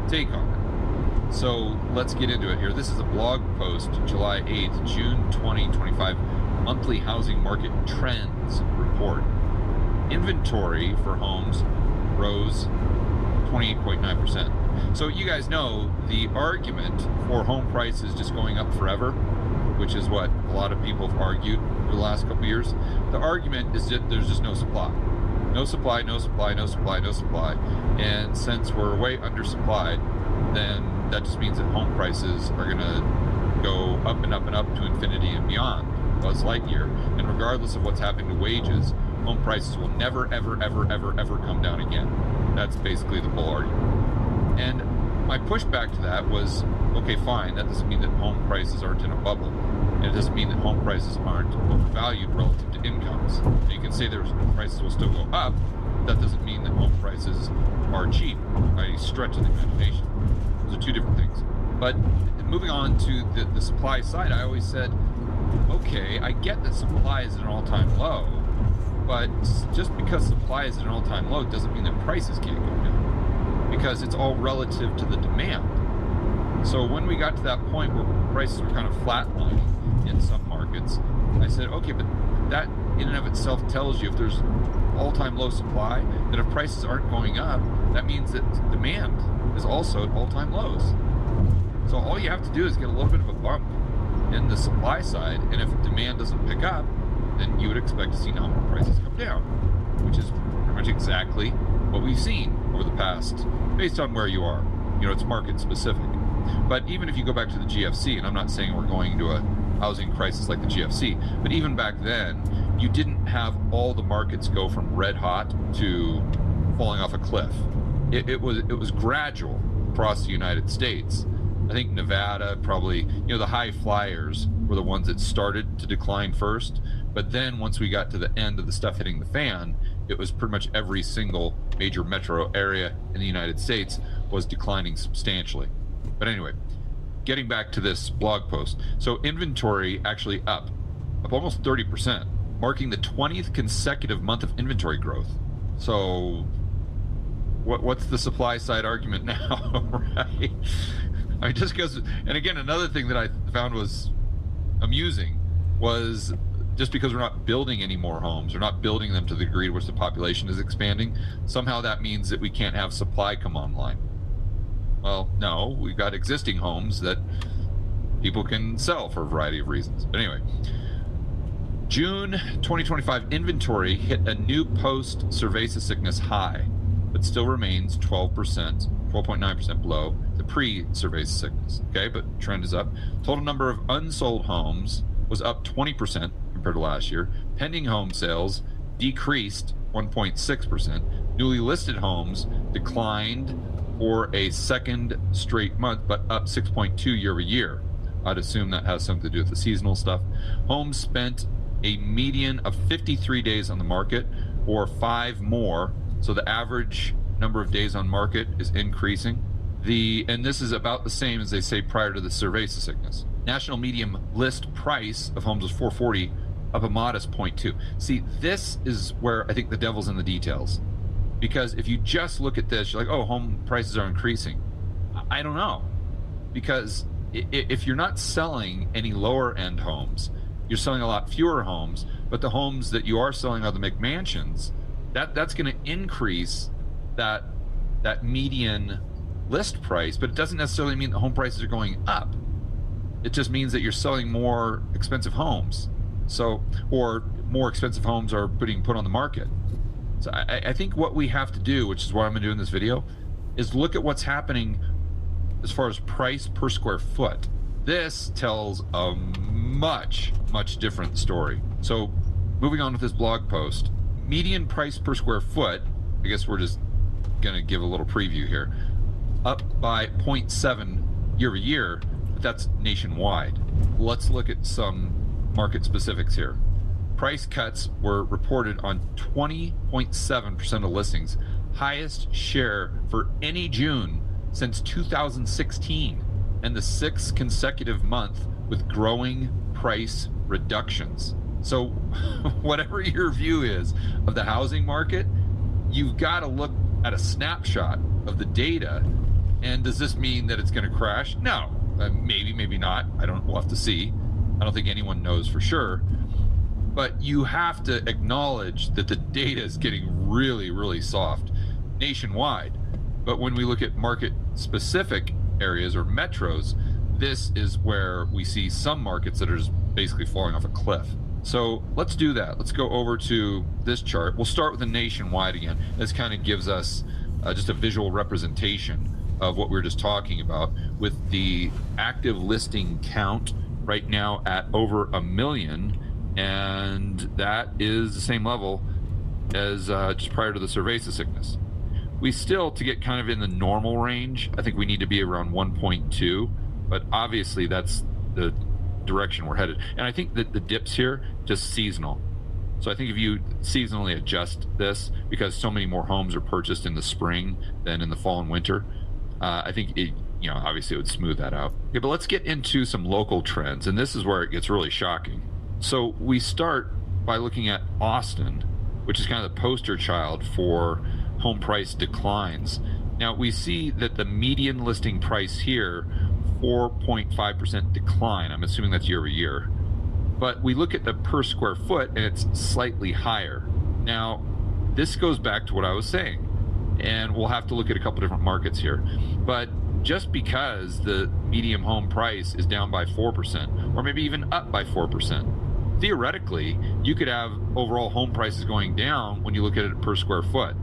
take on it. So let's get into it here. This is a blog post, July 8th, June 2025, monthly housing market trends report. Inventory for homes rose 28.9%. So you guys know the argument for home prices just going up forever, which is what a lot of people have argued for the last couple of years. The argument is that there's just no supply. No supply, no supply, no supply, no supply. And since we're way undersupplied, then that just means that home prices are going to go up and up and up to infinity and beyond, Buzz Lightyear. And regardless of what's happening to wages, home prices will never, ever, ever, ever, ever come down again. That's basically the bull argument. And my pushback to that was, okay, fine, that doesn't mean that home prices aren't in a bubble. And it doesn't mean that home prices aren't overvalued relative to incomes. And you can say their prices will still go up. That doesn't mean that home prices are cheap by any stretch of the imagination. Those are two different things. But moving on to the supply side, I always said, okay, I get that supply is at an all-time low, but just because supply is at an all-time low doesn't mean that prices can't go down, because it's all relative to the demand. So when we got to that point where prices were kind of flatlining in some markets, I said, okay, but that in and of itself tells you if there's all-time low supply, that if prices aren't going up, that means that demand is also at all-time lows. So all you have to do is get a little bit of a bump in the supply side, and if demand doesn't pick up, then you would expect to see nominal prices come down, which is pretty much exactly what we've seen over the past, based on where you are. You know, it's market specific. But even if you go back to the GFC, and I'm not saying we're going to a housing crisis like the GFC, but even back then, you didn't have all the markets go from red hot to falling off a cliff. It was gradual across the United States. I think Nevada probably, you know, the high flyers were the ones that started to decline first. But then once we got to the end of the stuff hitting the fan, it was pretty much every single major metro area in the United States was declining substantially. But anyway, getting back to this blog post. So inventory actually up almost 30%, marking the 20th consecutive month of inventory growth. So what's the supply side argument now, right? I mean, just because, and again, another thing that I found was amusing was just because we're not building any more homes, we're not building them to the degree to which the population is expanding, somehow that means that we can't have supply come online. Well, no, we've got existing homes that people can sell for a variety of reasons. But anyway, June 2025 inventory hit a new post-cerveza sickness high, but still remains 12.9% below the pre-cerveza sickness. Okay, but trend is up. Total number of unsold homes was up 20% compared to last year. Pending home sales decreased 1.6%. Newly listed homes declined for a second straight month, but up 6.2 year over year. I'd assume that has something to do with the seasonal stuff. Homes spent a median of 53 days on the market, or 5 more. So the average number of days on market is increasing. And this is about the same as they say prior to the cerveza sickness. National median list price of homes was $440 up a modest 0.2. See, this is where I think the devil's in the details. Because if you just look at this, you're like, oh, home prices are increasing. I don't know. Because if you're not selling any lower end homes, you're selling a lot fewer homes, but the homes that you are selling are the McMansions, that's going to increase that median list price, but it doesn't necessarily mean the home prices are going up. It just means that you're selling more expensive homes. So, or more expensive homes are being put on the market. So I think what we have to do, which is why I'm going to do in this video, is look at what's happening as far as price per square foot. This tells a much different story. So moving on with this blog post, median price per square foot, I guess we're just going to give a little preview here, up by 0.7 year over year, but that's nationwide. Let's look at some market specifics here. Price cuts were reported on 20.7% of listings, highest share for any June since 2016, and the 6th consecutive month with growing price reductions. So whatever your view is of the housing market, you've got to look at a snapshot of the data. And does this mean that it's going to crash? No. Maybe not. We'll have to see. I don't think anyone knows for sure. But you have to acknowledge that the data is getting really soft nationwide. But when we look at market specific areas or metros, this is where we see some markets that are just basically falling off a cliff. So let's do that. Let's go over to this chart. We'll start with the nationwide again. This kind of gives us just a visual representation of what we were just talking about, with the active listing count right now at over 1 million, and that is the same level as just prior to the cerveza sickness. We still, to get kind of in the normal range, I think we need to be around 1.2, but obviously that's the direction we're headed. And I think that the dips here just seasonal. So I think if you seasonally adjust this, because so many more homes are purchased in the spring than in the fall and winter, I think it, obviously it would smooth that out. Okay, but let's get into some local trends, and this is where it gets really shocking. So we start by looking at Austin, which is kind of the poster child for home price declines. Now we see that the median listing price here, 4.5% decline. I'm assuming that's year over year. But we look at the per square foot and it's slightly higher. Now, this goes back to what I was saying, and we'll have to look at a couple different markets here. But just because the median home price is down by 4%, or maybe even up by 4%, theoretically, you could have overall home prices going down when you look at it per square foot.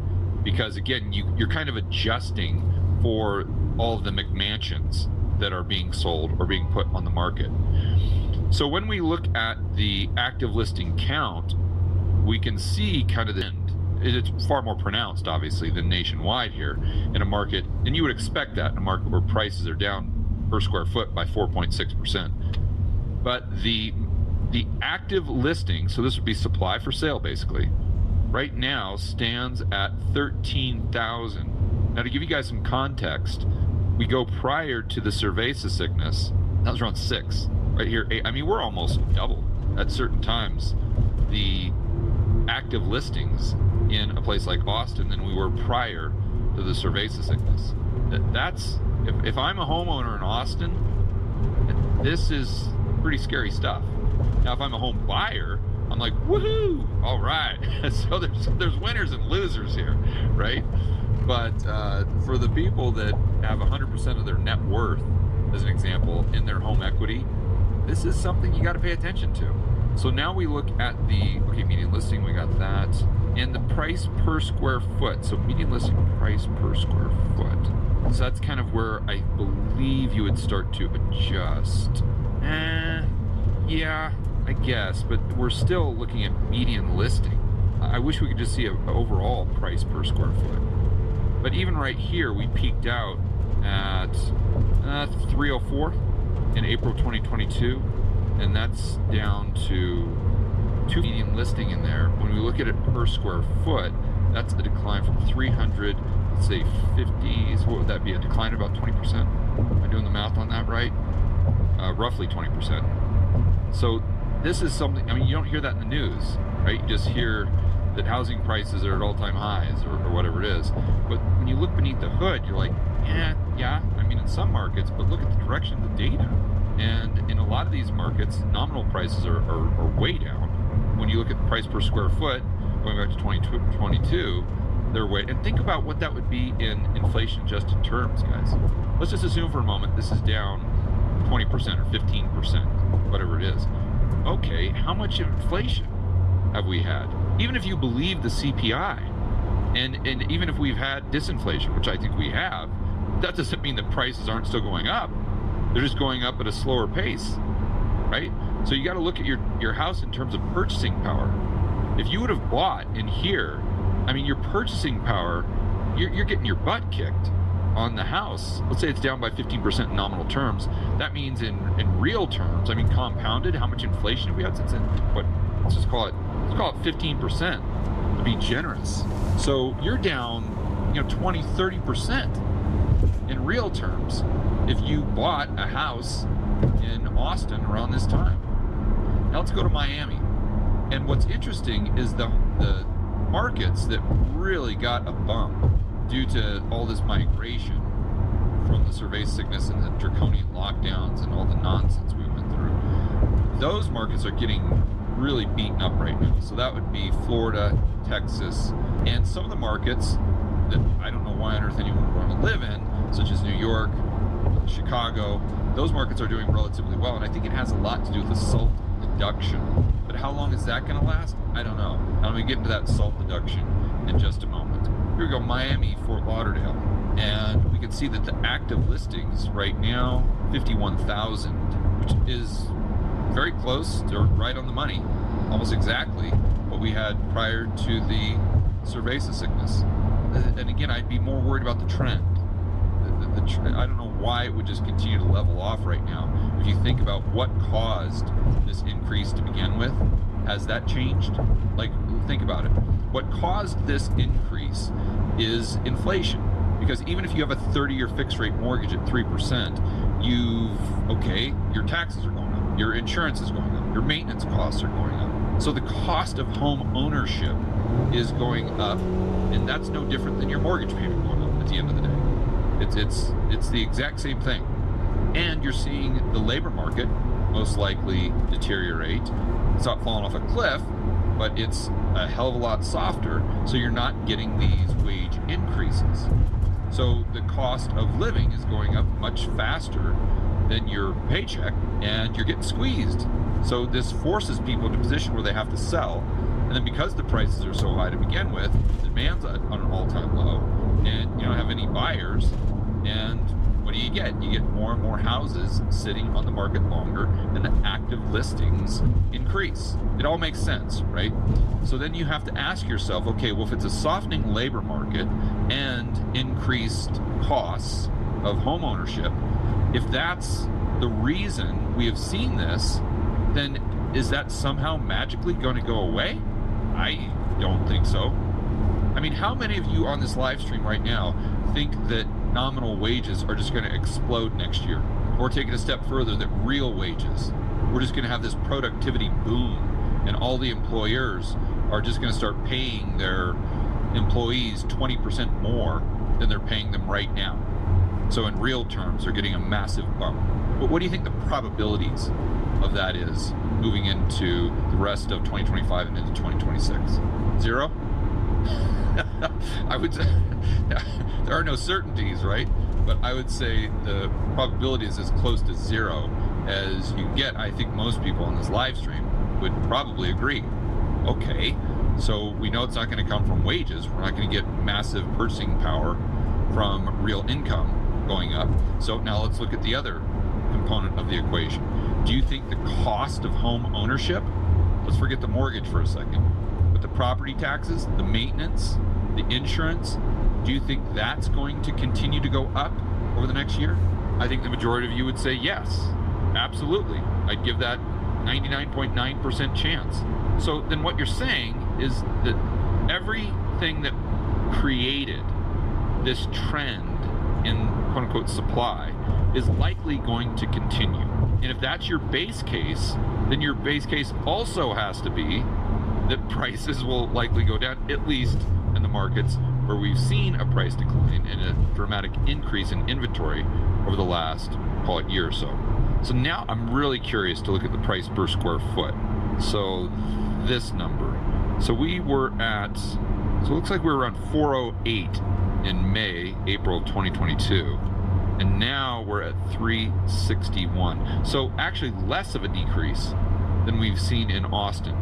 Because again, you're kind of adjusting for all of the McMansions that are being sold or being put on the market. So when we look at the active listing count, we can see kind of the end. It's far more pronounced, obviously, than nationwide here in a market, and you would expect that in a market where prices are down per square foot by 4.6%. But the active listing, so this would be supply for sale basically, right now stands at 13,000. Now to give you guys some context, we go prior to the cerveza sickness, that was around 6. Right here, 8. I mean, we're almost double at certain times the active listings in a place like Austin than we were prior to the cerveza sickness. That's, if I'm a homeowner in Austin, this is pretty scary stuff. Now, if I'm a home buyer, I'm like, woohoo, all right. So there's winners and losers here, right? But for the people that have 100% of their net worth, as an example, in their home equity, this is something you got to pay attention to. So now we look at the, median listing, we got that, and the price per square foot. So median listing price per square foot. So that's kind of where I believe you would start to adjust. Yeah, I guess, but we're still looking at median listing. I wish we could just see an overall price per square foot. But even right here, we peaked out at 304 in April 2022, and that's down to 2 median listing in there. When we look at it per square foot, that's a decline from 300, let's say 50, so what would that be, a decline of about 20%? Am I doing the math on that right? Roughly 20%. So this is something, I mean, you don't hear that in the news, right? You just hear that housing prices are at all-time highs or whatever it is. But when you look beneath the hood, you're like, yeah, I mean, in some markets, but look at the direction of the data. And in a lot of these markets, nominal prices are way down. When you look at the price per square foot, going back to 2022, they're way, and think about what that would be in inflation-adjusted terms, guys. Let's just assume for a moment this is down 20% or 15%, whatever it is. Okay, how much inflation have we had? Even if you believe the CPI, and even if we've had disinflation, which I think we have, that doesn't mean that prices aren't still going up. They're just going up at a slower pace, right? So you got to look at your house in terms of purchasing power. If you would have bought in here, I mean, your purchasing power, you're getting your butt kicked on the house. Let's say it's down by 15% in nominal terms. That means in real terms, I mean, compounded, how much inflation have we had since then? Let's call it 15% to be generous. So you're down, 20, 30% in real terms if you bought a house in Austin around this time. Now let's go to Miami. And what's interesting is the markets that really got a bump due to all this migration from the survey sickness and the draconian lockdowns and all the nonsense we went through. Those markets are getting really beaten up right now. So that would be Florida, Texas, and some of the markets that I don't know why on earth anyone would want to live in, such as New York, Chicago. Those markets are doing relatively well, and I think it has a lot to do with the SALT deduction. But how long is that going to last? I don't know. I'm going to get into that SALT deduction in just a moment. Here we go, Miami, Fort Lauderdale. And we can see that the active listings right now, 51,000, which is very close to right on the money, almost exactly what we had prior to the cerveza sickness. And again, I'd be more worried about the trend. I don't know why it would just continue to level off right now. If you think about what caused this increase to begin with, has that changed? Like, think about it. What caused this increase is inflation. Because even if you have a 30-year fixed rate mortgage at 3%, your taxes are going up, your insurance is going up, your maintenance costs are going up. So the cost of home ownership is going up, and that's no different than your mortgage payment going up at the end of the day. It's the exact same thing. And you're seeing the labor market most likely deteriorate. It's not falling off a cliff, but it's a hell of a lot softer, so you're not getting these wage increases. So the cost of living is going up much faster than your paycheck, and you're getting squeezed. So this forces people into a position where they have to sell. And then because the prices are so high to begin with, the demand's on an all-time low, and you don't have any buyers. And what do? You get more and more houses sitting on the market longer, and the active listings increase. It all makes sense, right? So then you have to ask yourself, okay, well, if it's a softening labor market and increased costs of home ownership, if that's the reason we have seen this, then is that somehow magically going to go away? I don't think so. I mean, how many of you on this live stream right now think that nominal wages are just going to explode next year? Or take it a step further, that real wages, we're just going to have this productivity boom, and all the employers are just going to start paying their employees 20% more than they're paying them right now. So in real terms, they're getting a massive bump. But what do you think the probabilities of that is moving into the rest of 2025 and into 2026? Zero? I would say there are no certainties, right? But I would say the probability is as close to zero as you get. I think most people on this live stream would probably agree. Okay, so we know it's not going to come from wages. We're not going to get massive purchasing power from real income going up. So now let's look at the other component of the equation. Do you think the cost of home ownership, let's forget the mortgage for a second, but the property taxes, the maintenance, the insurance, do you think that's going to continue to go up over the next year? I think the majority of you would say yes, absolutely. I'd give that 99.9% chance. So then what you're saying is that everything that created this trend in quote unquote supply is likely going to continue. And if that's your base case, then your base case also has to be that prices will likely go down, at least in the markets where we've seen a price decline and a dramatic increase in inventory over the last, call it, year or so. So now I'm really curious to look at the price per square foot. So this number. So we were at, so it looks like we were around 408 in April of 2022. And now we're at 361. So actually less of a decrease than we've seen in Austin.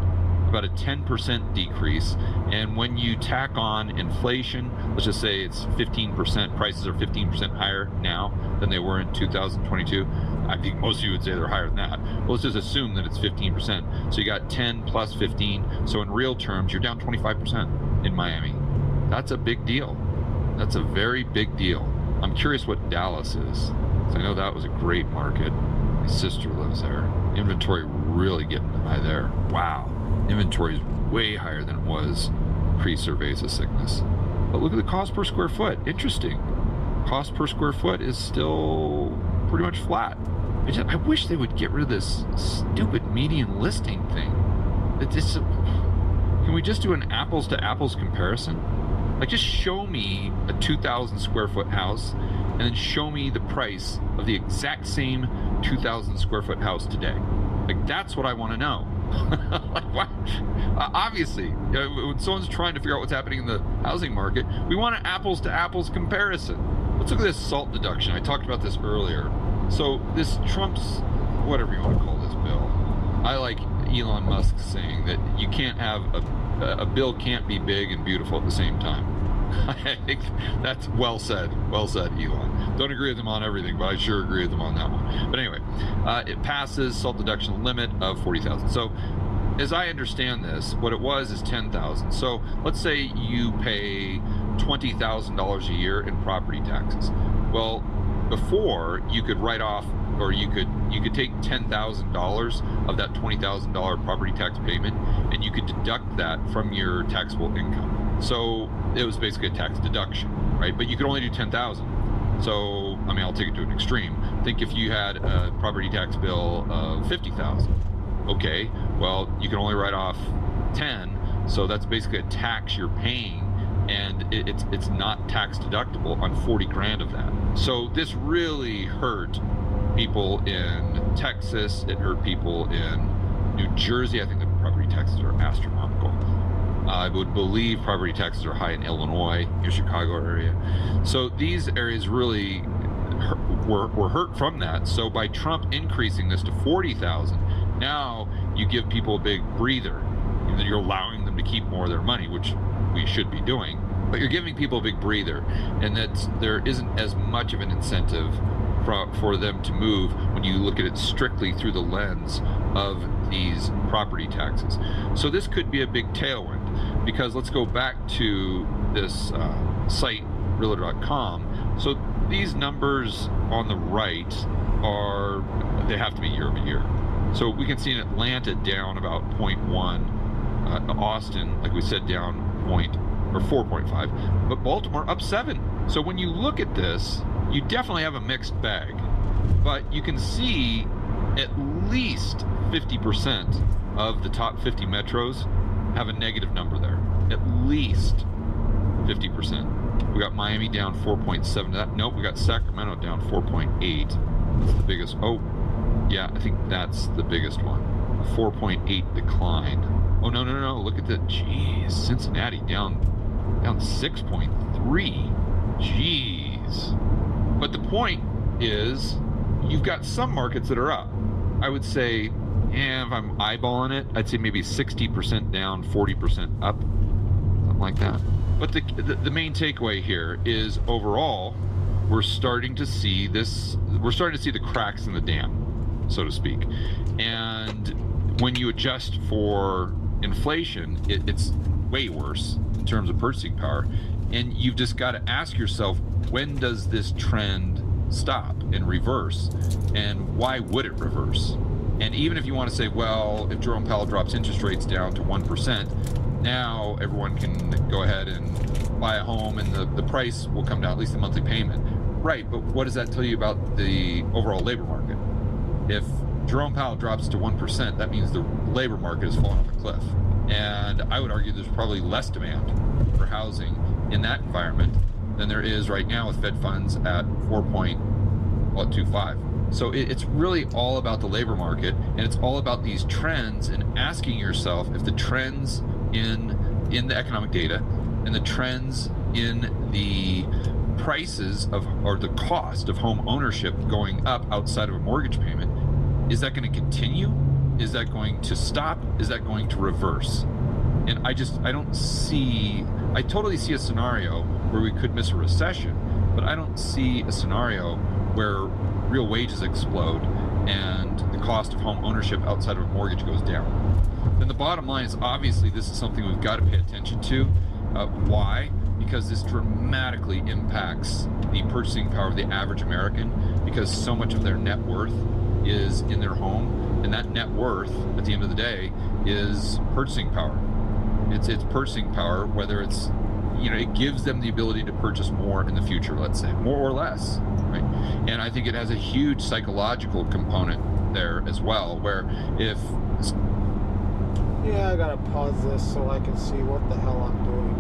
About a 10% decrease. And when you tack on inflation, let's just say it's 15%, prices are 15% higher now than they were in 2022. I think most of you would say they're higher than that. Well, let's just assume that it's 15%. So you got 10 plus 15. So in real terms, you're down 25% in Miami. That's a big deal. That's a very big deal. I'm curious what Dallas is. So I know that was a great market. My sister lives there. Inventory really getting high there. Wow. Inventory is way higher than it was pre-cerveza sickness. But look at the cost per square foot. Interesting. Cost per square foot is still pretty much flat. I wish they would get rid of this stupid median listing thing. Can we just do an apples to apples comparison? Like, just show me a 2,000 square foot house and then show me the price of the exact same 2,000 square foot house today. Like, that's what I want to know. Like, what? Obviously, when someone's trying to figure out what's happening in the housing market, we want an apples to apples comparison. Let's look at this SALT deduction. I talked about this earlier. So this Trump's, whatever you want to call this bill, I like Elon Musk saying that you can't have a bill can't be big and beautiful at the same time. I think that's well said. Well said, Elon. Don't agree with him on everything, but I sure agree with him on that one. But anyway, it passes SALT deduction limit of 40,000. So as I understand this, what it was is 10,000. So let's say you pay $20,000 a year in property taxes. Well, before you could write off, or you could take $10,000 of that $20,000 property tax payment, and you could deduct that from your taxable income. So it was basically a tax deduction, right? But you could only do 10,000. So I mean, I'll take it to an extreme. Think if you had a property tax bill of 50,000. Okay, well, you can only write off 10, so that's basically a tax you're paying, and it's not tax deductible on 40 grand of that. So this really hurt people in Texas. It hurt people in New Jersey. I think the property taxes are astronomical. I would believe property taxes are high in Illinois, your Chicago area. So these areas really were hurt from that. So by Trump increasing this to 40,000, now you give people a big breather. You're allowing them to keep more of their money, which we should be doing, but you're giving people a big breather, and that there isn't as much of an incentive for them to move when you look at it strictly through the lens of these property taxes. So this could be a big tailwind, because let's go back to this site, realtor.com. So these numbers on the right they have to be year over year. So we can see in Atlanta down about 0.1, Austin, like we said, down 4.5, but Baltimore up 7. So when you look at this, you definitely have a mixed bag, but you can see at least 50% of the top 50 metros have a negative number there. At least 50%. We got Miami down 4.7. Nope, we got Sacramento down 4.8. That's the biggest. Oh, yeah, I think that's the biggest one. A 4.8 decline. Oh, no. Look at that. Jeez, Cincinnati down 6.3. Jeez. But the point is, you've got some markets that are up. I would say, if I'm eyeballing it, I'd say maybe 60% down, 40% up, something like that. But the main takeaway here is, overall, we're starting to see this. We're starting to see the cracks in the dam, so to speak. And when you adjust for inflation, it's way worse in terms of purchasing power. And you've just got to ask yourself, when does this trend stop and reverse? And why would it reverse? And even if you want to say, well, if Jerome Powell drops interest rates down to 1%, now everyone can go ahead and buy a home, and the price will come down, at least the monthly payment. Right, but what does that tell you about the overall labor market? If Jerome Powell drops to 1%, that means the labor market has fallen off a cliff. And I would argue there's probably less demand for housing in that environment than there is right now with Fed funds at 4.25. So it's really all about the labor market, and it's all about these trends and asking yourself if the trends in the economic data and the trends in the prices of, or the cost of home ownership going up outside of a mortgage payment, is that going to continue? Is that going to stop? Is that going to reverse? And I totally see a scenario where we could miss a recession, but I don't see a scenario where real wages explode and the cost of home ownership outside of a mortgage goes down. Then the bottom line is, obviously this is something we've got to pay attention to. Why? Because this dramatically impacts the purchasing power of the average American, because so much of their net worth is in their home, and that net worth at the end of the day is purchasing power. It's purchasing power, whether it's, it gives them the ability to purchase more in the future, let's say, more or less, right? And I think it has a huge psychological component there as well, where if... Yeah, I gotta pause this so I can see what the hell I'm doing.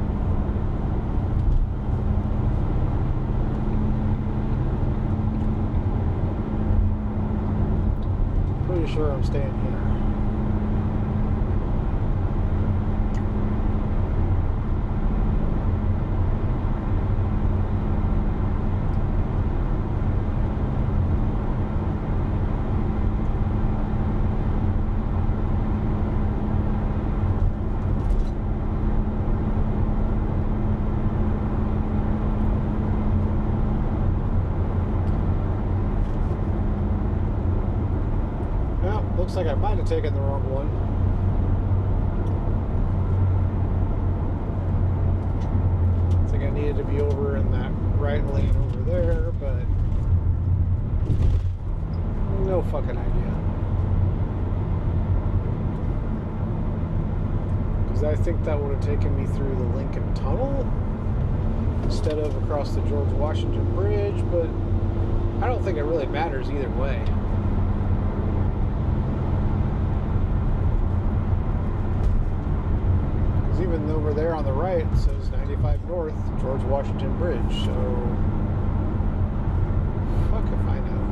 Pretty sure I'm staying here. Looks like I might have taken the wrong one. I think I needed to be over in that right lane over there, but no fucking idea. Because I think that would have taken me through the Lincoln Tunnel instead of across the George Washington Bridge, but I don't think it really matters either way. Even over there on the right it says 95 North, George Washington Bridge, so fuck if I know.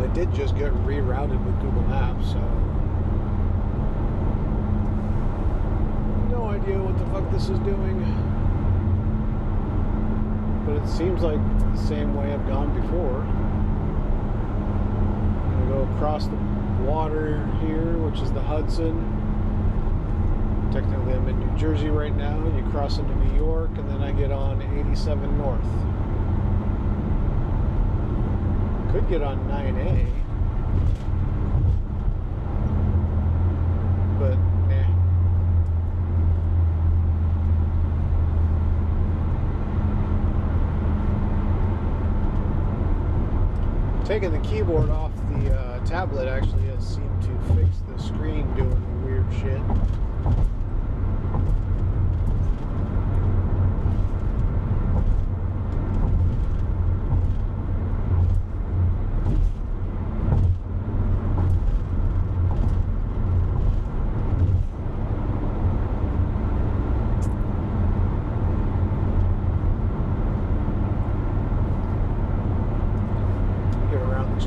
I did just get rerouted with Google Maps, so no idea what the fuck this is doing. But it seems like the same way I've gone before. I'm gonna go across the water here, which is the Hudson. Technically I'm in New Jersey right now. You cross into New York, and then I get on 87 North. Could get on 9A. But nah. Taking the keyboard off the tablet actually has seemed to fix the screen doing weird shit.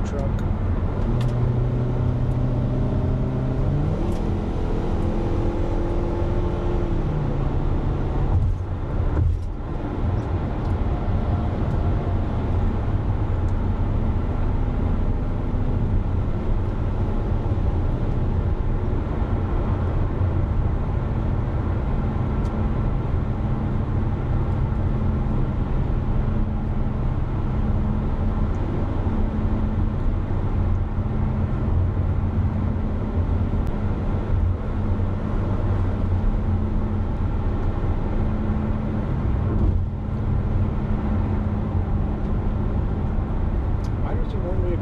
Truck.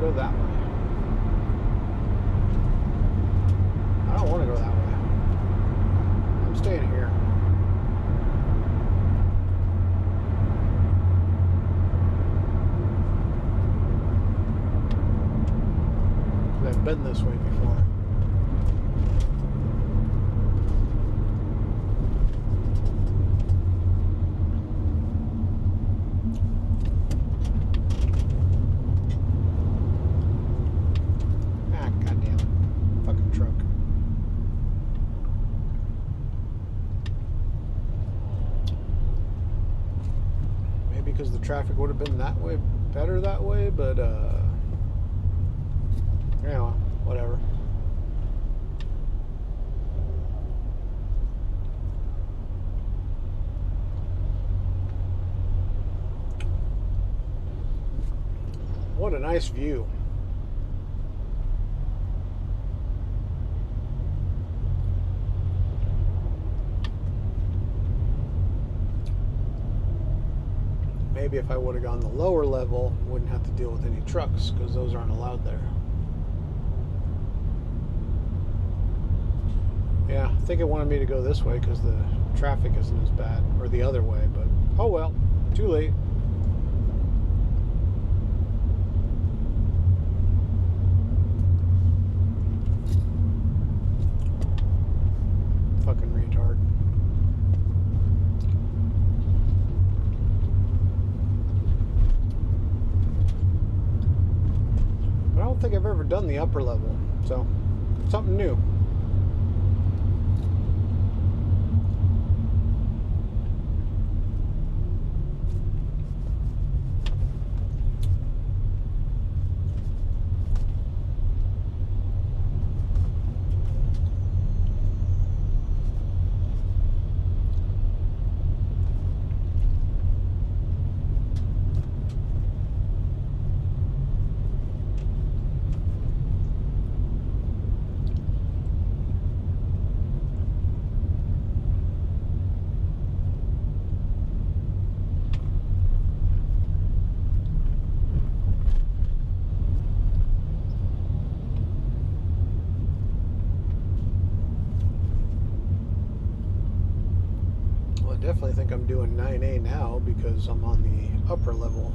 Go that way. been this way before. Ah, goddamn fucking truck. Maybe because the traffic would have been that way, better that way, but yeah, whatever. What a nice view. Maybe if I would have gone the lower level, wouldn't have to deal with any trucks because those aren't allowed there. Yeah, I think it wanted me to go this way because the traffic isn't as bad, or the other way, but oh well, too late. Fucking retard. But I don't think I've ever done the upper level, so something new. Definitely think I'm doing 9A now because I'm on the upper level.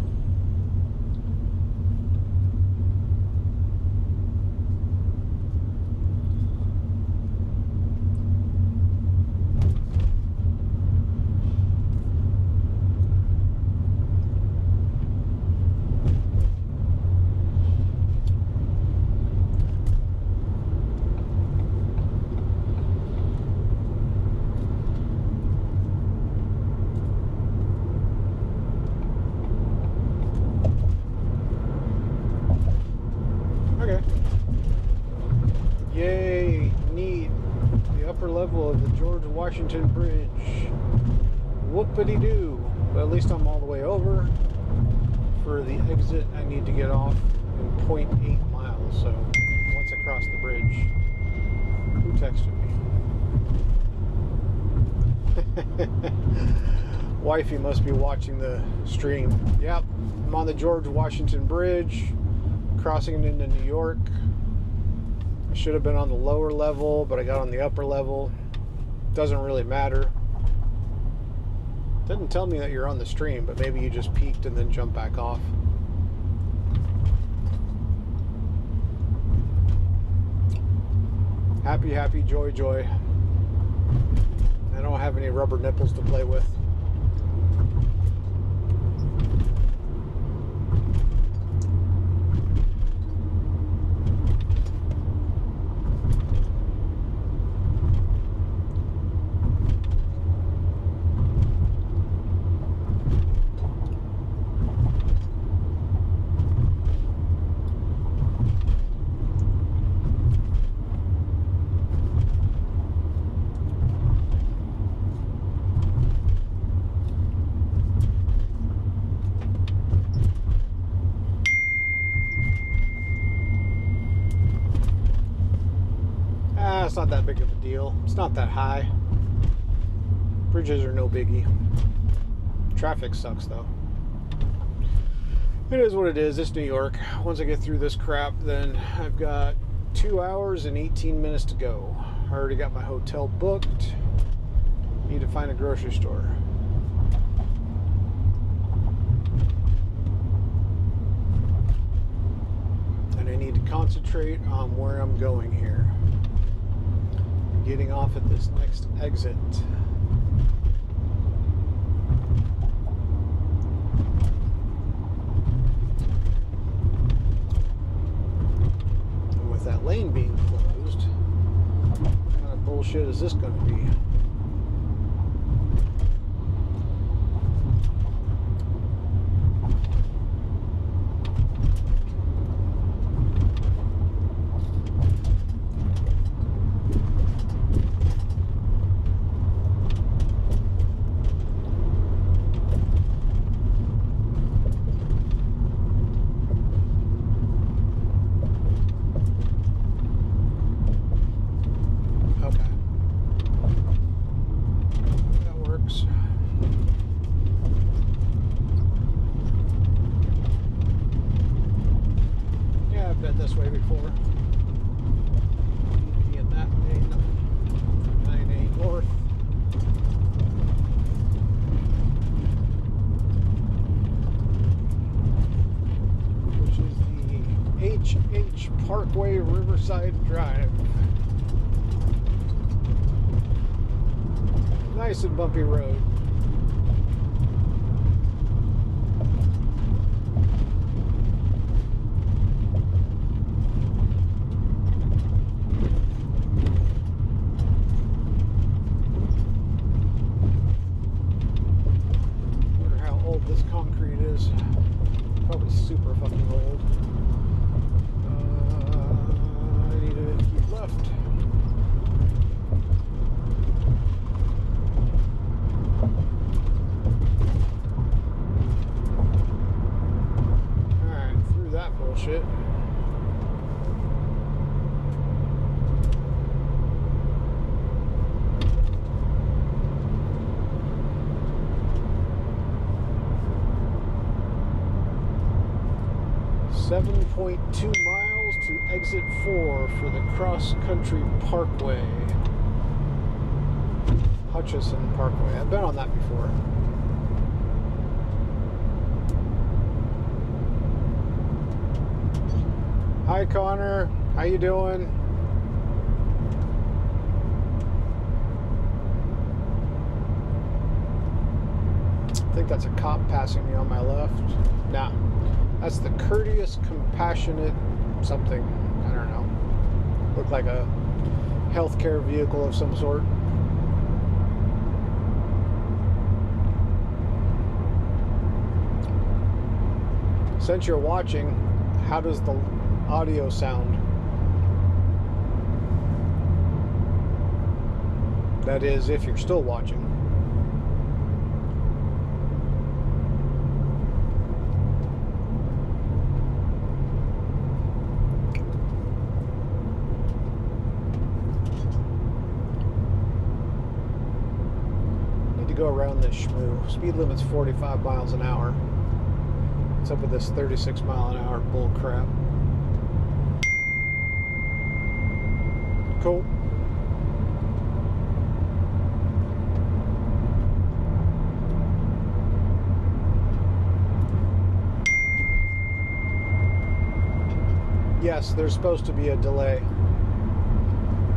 Yay, neat. The upper level of the George Washington Bridge. Whoopity-doo. But at least I'm all the way over. For the exit, I need to get off in 0.8 miles. So once I cross the bridge. Who texted me? Wifey must be watching the stream. Yep, I'm on the George Washington Bridge. Crossing it into New York. I should have been on the lower level, but I got on the upper level. Doesn't really matter. Didn't tell me that you're on the stream, but maybe you just peeked and then jumped back off. Happy, happy, joy, joy. I don't have any rubber nipples to play with. It's not that big of a deal. It's not that high. Bridges are no biggie. Traffic sucks though. It is what it is. It's New York. Once I get through this crap, then I've got 2 hours and 18 minutes to go. I already got my hotel booked. Need to find a grocery store. And I need to concentrate on where I'm going here. Getting off at this next exit. And with that lane being closed, what kind of bullshit is this going to be? Parkway Riverside Drive. Nice and bumpy road. Wonder how old this concrete is. Probably super fucking old. Left. Alright, through that bullshit. .2 miles to exit 4 for the Cross Country Parkway. Hutchison Parkway. I've been on that before. Hi Connor, how you doing? I think that's a cop passing me on my left. Nah. That's the courteous, compassionate something. I don't know. Looked like a healthcare vehicle of some sort. Since you're watching, how does the audio sound? That is, if you're still watching. Go around this shmoo. Speed limit's 45 miles an hour. What's up with this 36 mile an hour bull crap? Cool. Yes, there's supposed to be a delay.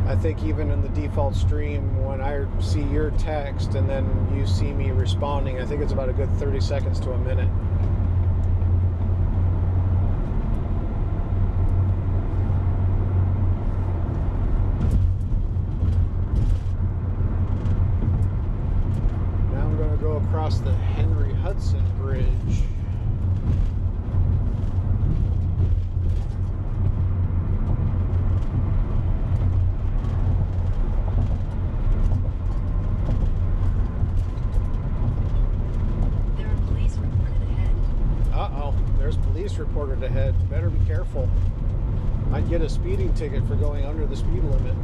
I think even in the default stream, when I see your text and then you see me responding, I think it's about a good 30 seconds to a minute. Now I'm going to go across the Henry Hudson Bridge. Reported ahead. Better be careful. Might get a speeding ticket for going under the speed limit.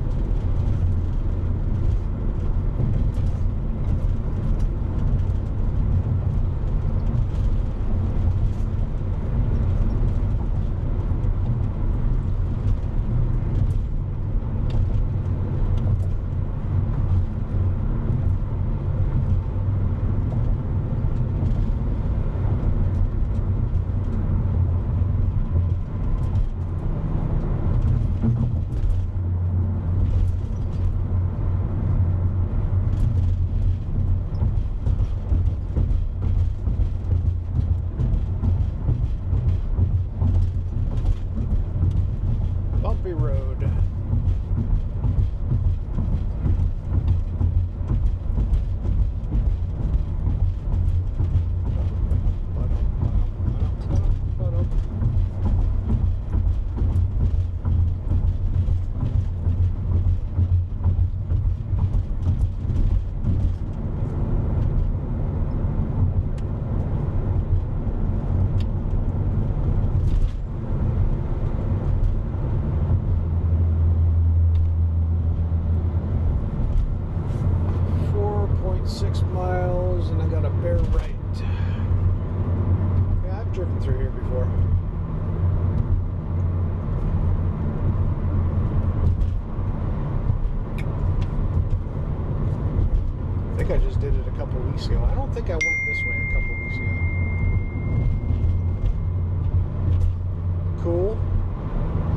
right. Yeah, I've driven through here before. I think I just did it a couple weeks ago. I don't think I went this way a couple weeks ago. Cool.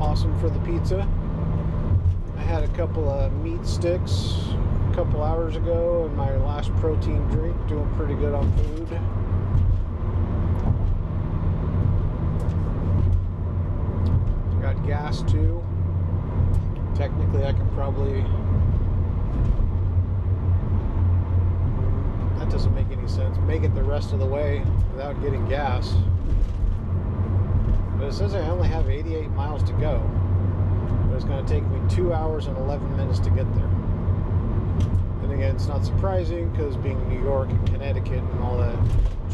Awesome for the pizza. I had a couple of meat sticks a couple hours ago and my last protein drink. Doing pretty good on food. Got gas too. Technically I can probably... That doesn't make any sense. Make it the rest of the way without getting gas. But it says I only have 88 miles to go. But it's going to take me 2 hours and 11 minutes to get there. And again, it's not surprising because being New York and Connecticut and all that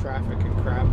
traffic and crap.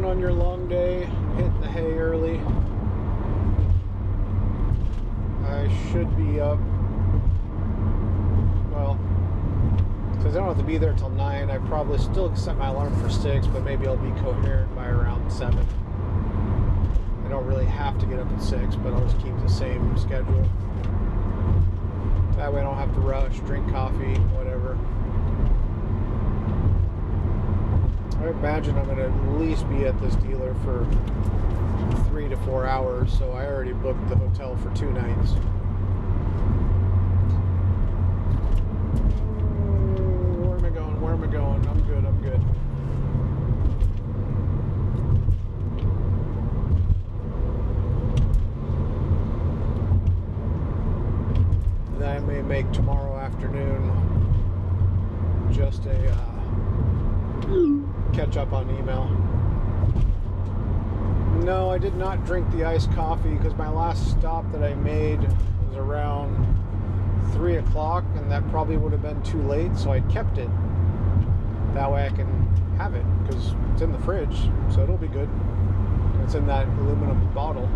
On your long day, hitting the hay early. I should be up, well, since I don't have to be there till 9, I probably still set my alarm for 6, but maybe I'll be coherent by around 7. I don't really have to get up at 6, but I'll just keep the same schedule. That way I don't have to rush, drink coffee, whatever. I imagine I'm going to at least be at this dealer for 3 to 4 hours, so I already booked the hotel for 2 nights. Where am I going? Where am I going? I'm good, I'm good. Then I may make tomorrow afternoon just a catch up on email. No, I did not drink the iced coffee because my last stop that I made was around 3 o'clock and that probably would have been too late, so I kept it. That way I can have it because it's in the fridge, so it'll be good. It's in that aluminum bottle.